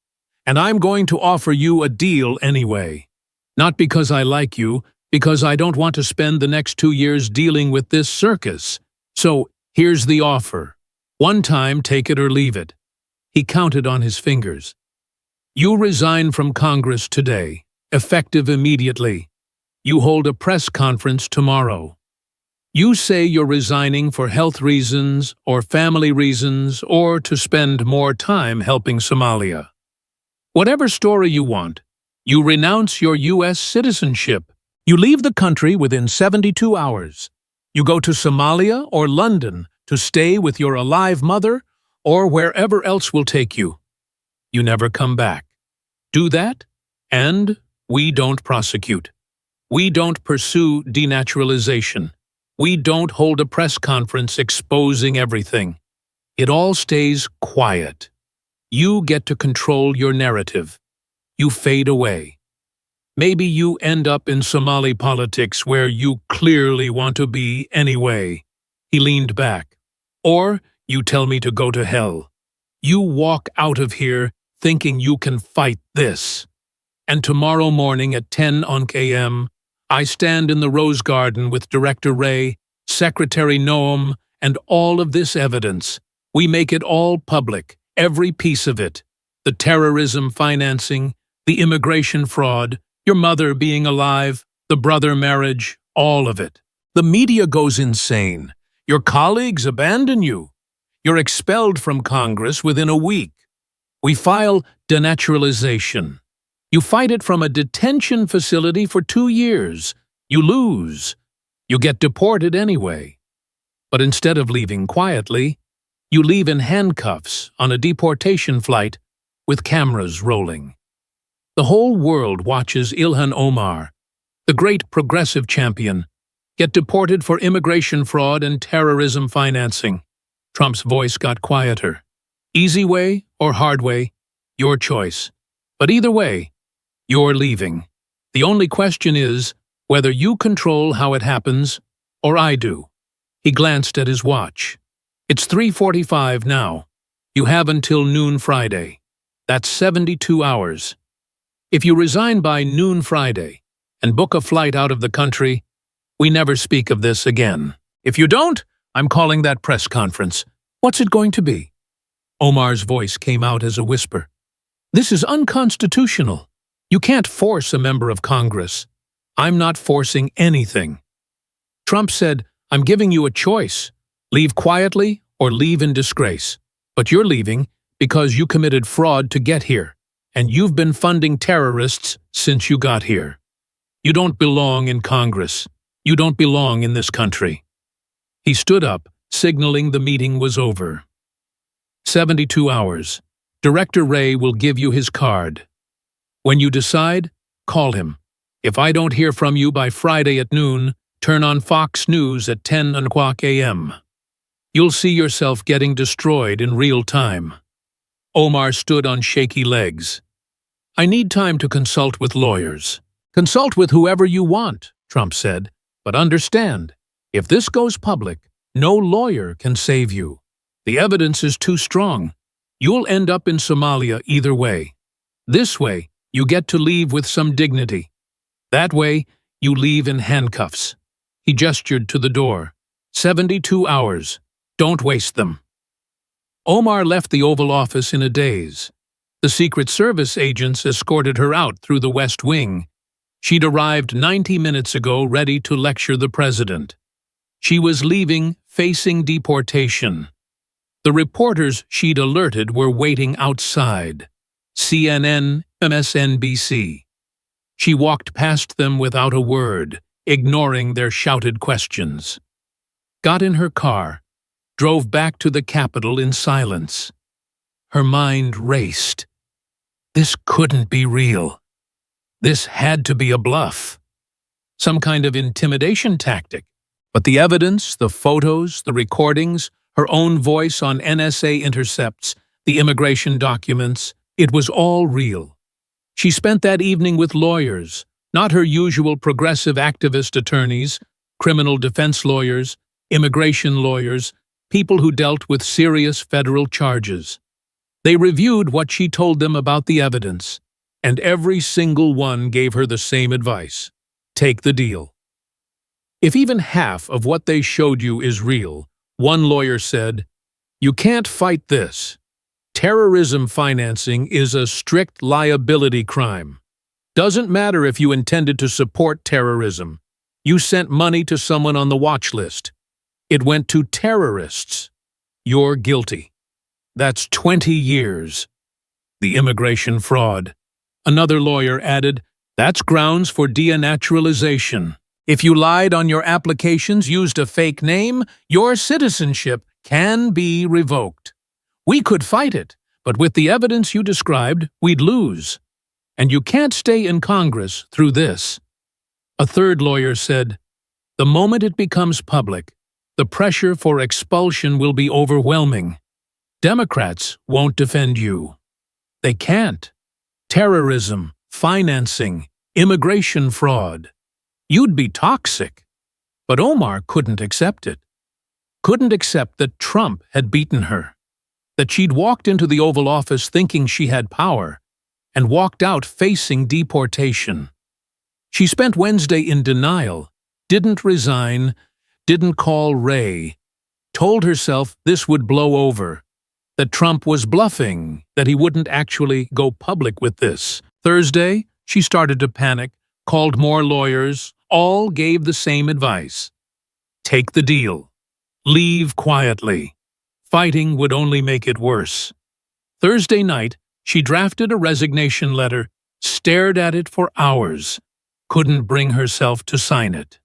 and I'm going to offer you a deal anyway. Not because I like you, because I don't want to spend the next 2 years dealing with this circus. So here's the offer. One time, take it or leave it. He counted on his fingers. You resign from Congress today, effective immediately. You hold a press conference tomorrow. You say you're resigning for health reasons or family reasons or to spend more time helping Somalia. Whatever story you want, you renounce your U.S. citizenship. You leave the country within 72 hours. You go to Somalia or London to stay with your alive mother or wherever else will take you. You never come back. Do that, and we don't prosecute. We don't pursue denaturalization. We don't hold a press conference exposing everything. It all stays quiet. You get to control your narrative. You fade away. Maybe you end up in Somali politics where you clearly want to be anyway. He leaned back. Or you tell me to go to hell. You walk out of here thinking you can fight this. And tomorrow morning at 10 a.m., I stand in the Rose Garden with Director Ray, Secretary Noam, and all of this evidence. We make it all public, every piece of it. The terrorism financing, the immigration fraud, your mother being alive, the brother marriage, all of it. The media goes insane. Your colleagues abandon you. You're expelled from Congress within a week. We file denaturalization. You fight it from a detention facility for 2 years. You lose. You get deported anyway. But instead of leaving quietly, you leave in handcuffs on a deportation flight with cameras rolling. The whole world watches Ilhan Omar, the great progressive champion, get deported for immigration fraud and terrorism financing. Trump's voice got quieter. Easy way or hard way, your choice. But either way, you're leaving. The only question is whether you control how it happens or I do. He glanced at his watch. It's 3:45 now. You have until noon Friday. That's 72 hours. If you resign by noon Friday and book a flight out of the country, we never speak of this again. If you don't, I'm calling that press conference. What's it going to be? Omar's voice came out as a whisper. This is unconstitutional. You can't force a member of Congress. I'm not forcing anything. Trump said, I'm giving you a choice. Leave quietly or leave in disgrace. But you're leaving because you committed fraud to get here, and you've been funding terrorists since you got here. You don't belong in Congress. You don't belong in this country. He stood up, signaling the meeting was over. 72 hours. Director Ray will give you his card. When you decide, call him. If I don't hear from you by Friday at noon, turn on Fox News at 10 a.m. You'll see yourself getting destroyed in real time. Omar stood on shaky legs. I need time to consult with lawyers. Consult with whoever you want, Trump said. But understand, if this goes public, no lawyer can save you. The evidence is too strong. You'll end up in Somalia either way. This way, you get to leave with some dignity. That way, you leave in handcuffs. He gestured to the door. 72 hours. Don't waste them. Omar left the Oval Office in a daze. The Secret Service agents escorted her out through the West Wing. She'd arrived 90 minutes ago, ready to lecture the president. She was leaving, facing deportation. The reporters she'd alerted were waiting outside. CNN, MSNBC. She walked past them without a word, ignoring their shouted questions. Got in her car, drove back to the Capitol in silence. Her mind raced. This couldn't be real. This had to be a bluff. Some kind of intimidation tactic. But the evidence, the photos, the recordings, her own voice on NSA intercepts, the immigration documents, it was all real. She spent that evening with lawyers, not her usual progressive activist attorneys, criminal defense lawyers, immigration lawyers, people who dealt with serious federal charges. They reviewed what she told them about the evidence, and every single one gave her the same advice. Take the deal. If even half of what they showed you is real, one lawyer said, You can't fight this. Terrorism financing is a strict liability crime. Doesn't matter if you intended to support terrorism. You sent money to someone on the watch list. It went to terrorists. You're guilty. That's 20 years. The immigration fraud. Another lawyer added, that's grounds for denaturalization. If you lied on your applications, used a fake name, your citizenship can be revoked. We could fight it, but with the evidence you described, we'd lose. And you can't stay in Congress through this. A third lawyer said, the moment it becomes public, the pressure for expulsion will be overwhelming. Democrats won't defend you. They can't. Terrorism, financing, immigration fraud. You'd be toxic. But Omar couldn't accept it. Couldn't accept that Trump had beaten her. That she'd walked into the Oval Office thinking she had power, and walked out facing deportation. She spent Wednesday in denial, didn't resign, didn't call Ray, told herself this would blow over, that Trump was bluffing, that he wouldn't actually go public with this. Thursday, she started to panic, called more lawyers, all gave the same advice. Take the deal. Leave quietly. Fighting would only make it worse. Thursday night, she drafted a resignation letter, stared at it for hours, couldn't bring herself to sign it.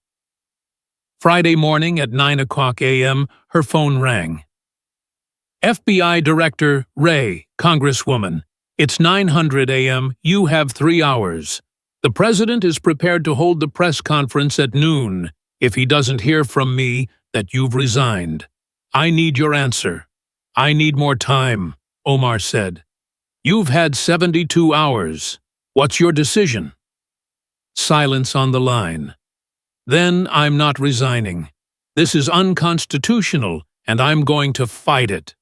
Friday morning at 9:00 a.m., her phone rang. FBI Director Ray, Congresswoman, it's 9:00 a.m., you have 3 hours. The President is prepared to hold the press conference at noon if he doesn't hear from me that you've resigned. I need your answer. I need more time, Omar said. You've had 72 hours. What's your decision? Silence on the line. Then I'm not resigning. This is unconstitutional, and I'm going to fight it.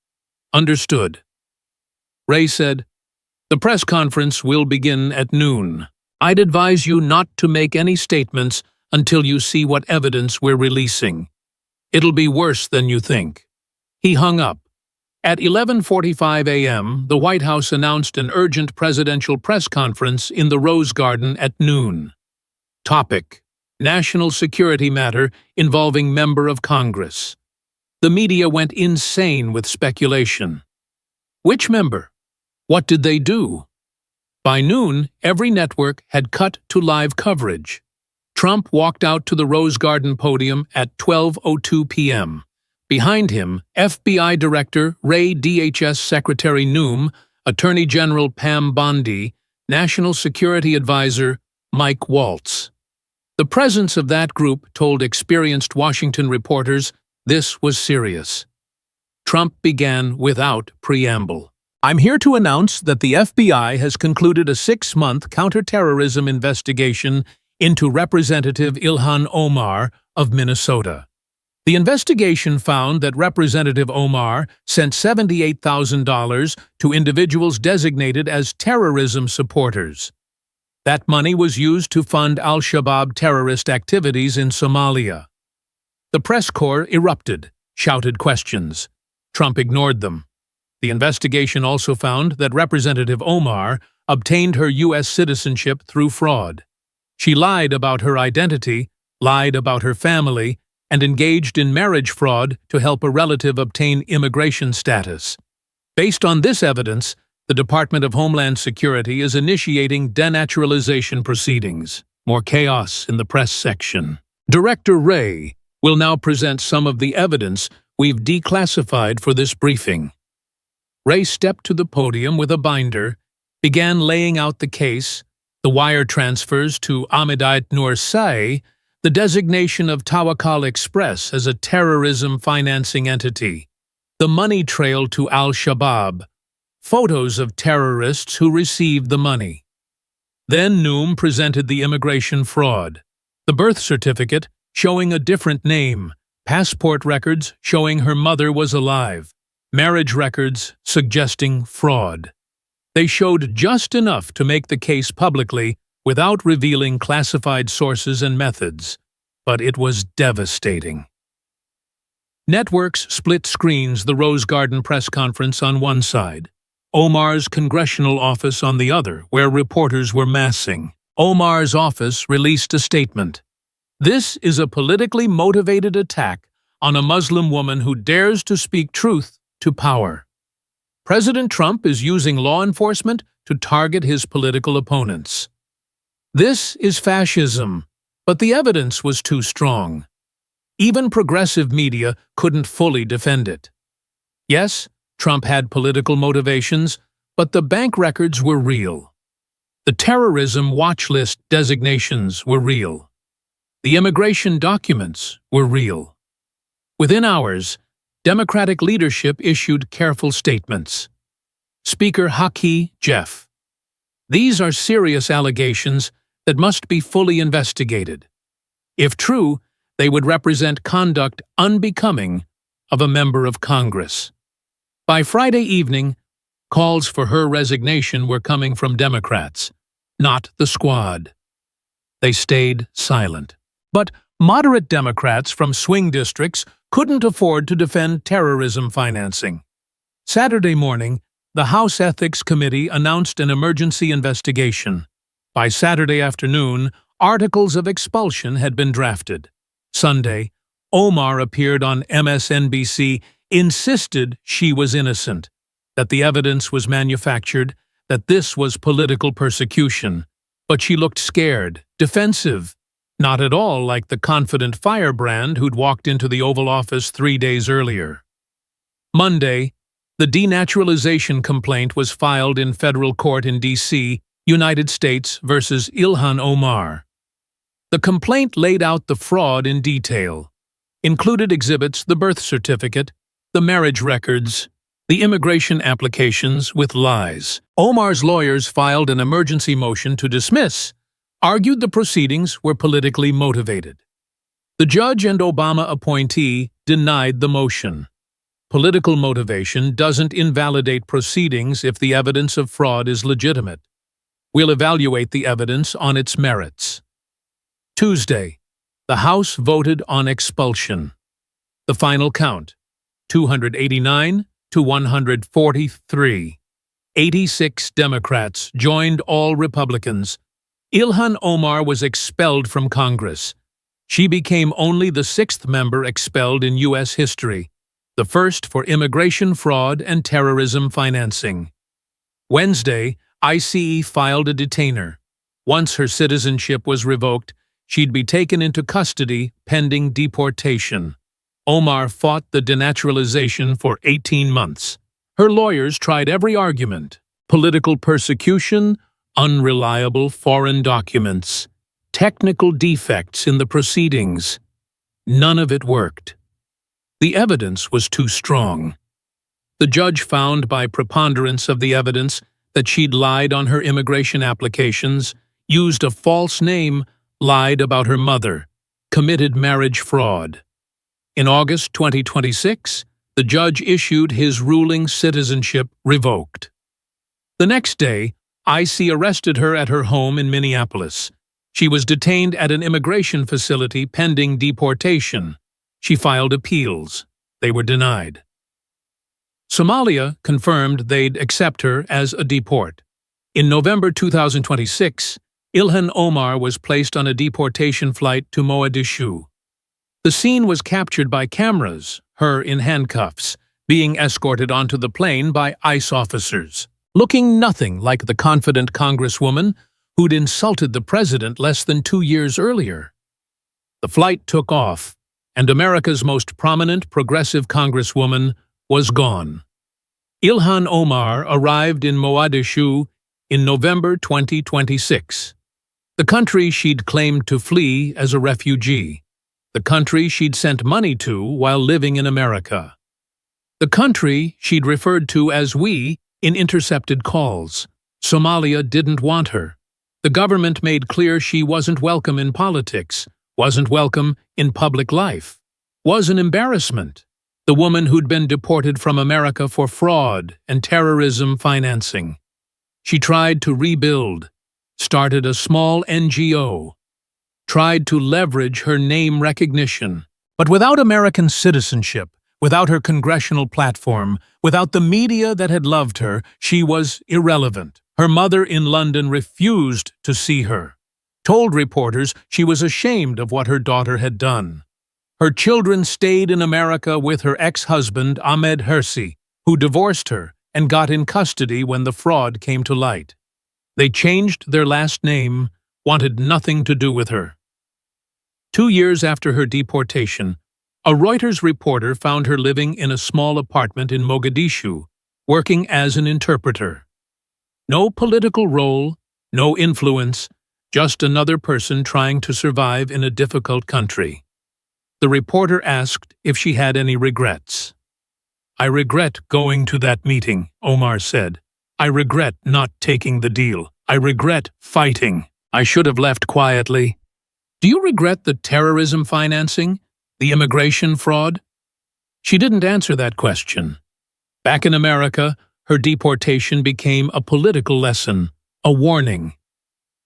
Understood. Ray said, the press conference will begin at noon. I'd advise you not to make any statements until you see what evidence we're releasing. It'll be worse than you think. He hung up. At 11:45 a.m., the White House announced an urgent presidential press conference in the Rose Garden at noon. Topic: National security matter involving member of Congress. The media went insane with speculation. Which member? What did they do? By noon, every network had cut to live coverage. Trump walked out to the Rose Garden podium at 12:02 p.m. Behind him, FBI Director Ray, DHS Secretary Noom, Attorney General Pam Bondi, National Security Advisor Mike Waltz. The presence of that group told experienced Washington reporters this was serious. Trump began without preamble. I'm here to announce that the FBI has concluded a 6-month counterterrorism investigation into Representative Ilhan Omar of Minnesota. The investigation found that Representative Omar sent $78,000 to individuals designated as terrorism supporters. That money was used to fund al-Shabaab terrorist activities in Somalia. The press corps erupted, shouted questions. Trump ignored them. The investigation also found that Representative Omar obtained her U.S. citizenship through fraud. She lied about her identity, lied about her family, and engaged in marriage fraud to help a relative obtain immigration status. Based on this evidence, the Department of Homeland Security is initiating denaturalization proceedings. More chaos in the press section. Director Ray will now present some of the evidence we've declassified for this briefing. Ray stepped to the podium with a binder, began laying out the case, the wire transfers to Ahmadiyat Noor Sai, the designation of Tawakal Express as a terrorism financing entity, the money trail to al-Shabaab, photos of terrorists who received the money. Then Noom presented the immigration fraud, the birth certificate showing a different name, passport records showing her mother was alive, marriage records suggesting fraud. They showed just enough to make the case publicly without revealing classified sources and methods, but it was devastating. Networks split screens the Rose Garden press conference on one side, Omar's congressional office on the other, where reporters were massing. Omar's office released a statement. "This is a politically motivated attack on a Muslim woman who dares to speak truth to power. President Trump is using law enforcement to target his political opponents. This is fascism, but the evidence was too strong. Even progressive media couldn't fully defend it. Yes, Trump had political motivations, but the bank records were real. The terrorism watch list designations were real. The immigration documents were real." Within hours, Democratic leadership issued careful statements. Speaker Haki Jeff. "These are serious allegations that must be fully investigated. If true, they would represent conduct unbecoming of a member of Congress." By Friday evening, calls for her resignation were coming from Democrats, not the squad. They stayed silent. But moderate Democrats from swing districts couldn't afford to defend terrorism financing. Saturday morning, the House Ethics Committee announced an emergency investigation. By Saturday afternoon, articles of expulsion had been drafted. Sunday, Omar appeared on MSNBC, insisted she was innocent, that the evidence was manufactured, that this was political persecution. But she looked scared, defensive, not at all like the confident firebrand who'd walked into the Oval Office 3 days earlier. Monday, the denaturalization complaint was filed in federal court in D.C., United States versus Ilhan Omar. The complaint laid out the fraud in detail, included exhibits the birth certificate, the marriage records, the immigration applications with lies. Omar's lawyers filed an emergency motion to dismiss, argued the proceedings were politically motivated. The judge and Obama appointee denied the motion. Political motivation doesn't invalidate proceedings if the evidence of fraud is legitimate. We'll evaluate the evidence on its merits. Tuesday, the House voted on expulsion. The final count, 289 to 143. 86 Democrats joined all Republicans. Ilhan Omar was expelled from Congress. She became only the 6th member expelled in U.S. history, the first for immigration fraud and terrorism financing. Wednesday, ICE filed a detainer. Once her citizenship was revoked, she'd be taken into custody pending deportation. Omar fought the denaturalization for 18 months. Her lawyers tried every argument: political persecution, unreliable foreign documents, technical defects in the proceedings. None of it worked. The evidence was too strong. The judge found by preponderance of the evidence that she'd lied on her immigration applications, used a false name, lied about her mother, committed marriage fraud. In August 2026, the judge issued his ruling citizenship revoked. The next day, ICE arrested her at her home in Minneapolis. She was detained at an immigration facility pending deportation. She filed appeals. They were denied. Somalia confirmed they'd accept her as a deport. In November 2026, Ilhan Omar was placed on a deportation flight to Mogadishu. The scene was captured by cameras, her in handcuffs, being escorted onto the plane by ICE officers, looking nothing like the confident congresswoman who'd insulted the president less than 2 years earlier. The flight took off, and America's most prominent progressive congresswoman was gone. Ilhan Omar arrived in Mogadishu in November 2026. The country she'd claimed to flee as a refugee. The country she'd sent money to while living in America. The country she'd referred to as we in intercepted calls. Somalia didn't want her. The government made clear she wasn't welcome in politics, wasn't welcome in public life, was an embarrassment. The woman who'd been deported from America for fraud and terrorism financing. She tried to rebuild, started a small NGO, tried to leverage her name recognition. But without American citizenship, Without her congressional platform, without the media that had loved her, she was irrelevant. Her mother in London refused to see her, told reporters she was ashamed of what her daughter had done. Her children stayed in America with her ex-husband, Ahmed Hirsi, who divorced her and got in custody when the fraud came to light. They changed their last name, wanted nothing to do with her. 2 years after her deportation, a Reuters reporter found her living in a small apartment in Mogadishu, working as an interpreter. No political role, no influence, just another person trying to survive in a difficult country. The reporter asked if she had any regrets. "I regret going to that meeting," Omar said. "I regret not taking the deal. I regret fighting. I should have left quietly." Do you regret the terrorism financing? The immigration fraud? She didn't answer that question. Back in America, her deportation became a political lesson, a warning.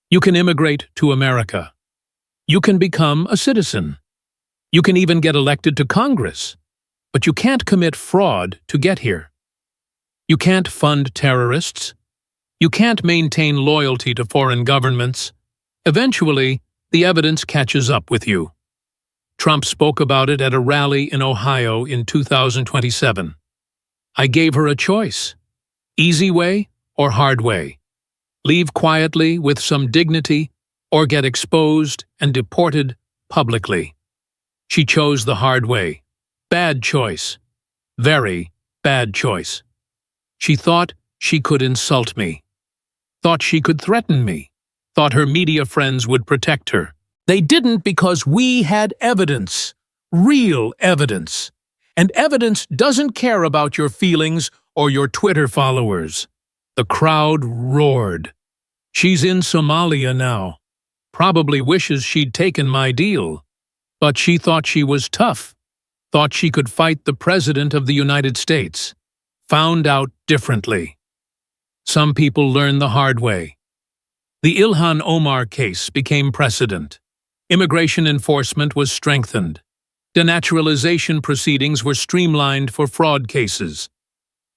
You can immigrate to America. You can become a citizen. You can even get elected to Congress. But you can't commit fraud to get here. You can't fund terrorists. You can't maintain loyalty to foreign governments. Eventually, the evidence catches up with you. Trump spoke about it at a rally in Ohio in 2027. I gave her a choice. Easy way or hard way. Leave quietly with some dignity or get exposed and deported publicly. She chose the hard way. Bad choice. Very bad choice. She thought she could insult me. Thought she could threaten me. Thought her media friends would protect her. They didn't because we had evidence. Real evidence. And evidence doesn't care about your feelings or your Twitter followers. The crowd roared. She's in Somalia now. Probably wishes she'd taken my deal. But she thought she was tough. Thought she could fight the President of the United States. Found out differently. Some people learn the hard way. The Ilhan Omar case became precedent. Immigration enforcement was strengthened. Denaturalization proceedings were streamlined for fraud cases.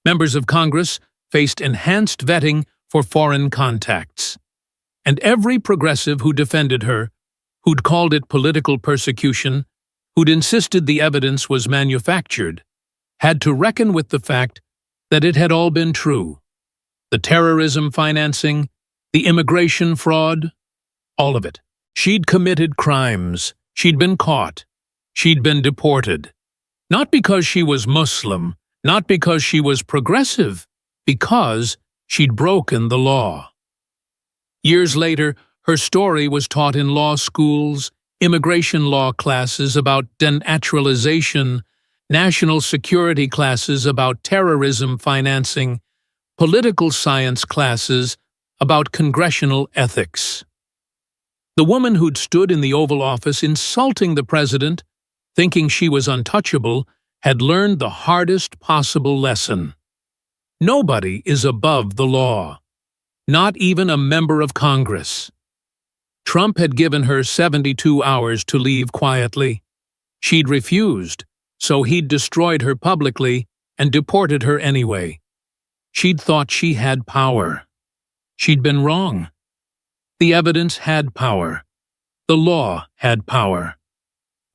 Members of Congress faced enhanced vetting for foreign contacts. And every progressive who defended her, who'd called it political persecution, who'd insisted the evidence was manufactured, had to reckon with the fact that it had all been true. The terrorism financing, the immigration fraud, all of it. She'd committed crimes. She'd been caught. She'd been deported. Not because she was Muslim, not because she was progressive, because she'd broken the law. Years later, her story was taught in law schools, immigration law classes about denaturalization, national security classes about terrorism financing, political science classes about congressional ethics. The woman who'd stood in the Oval Office insulting the president, thinking she was untouchable, had learned the hardest possible lesson. Nobody is above the law. Not even a member of Congress. Trump had given her 72 hours to leave quietly. She'd refused, so he'd destroyed her publicly and deported her anyway. She'd thought she had power. She'd been wrong. The evidence had power. The law had power.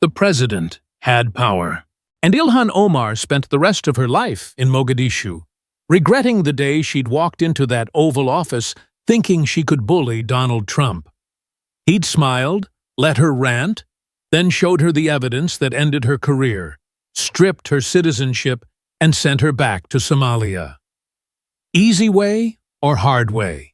The president had power. And Ilhan Omar spent the rest of her life in Mogadishu, regretting the day she'd walked into that Oval Office thinking she could bully Donald Trump. He'd smiled, let her rant, then showed her the evidence that ended her career, stripped her citizenship, and sent her back to Somalia. Easy way or hard way?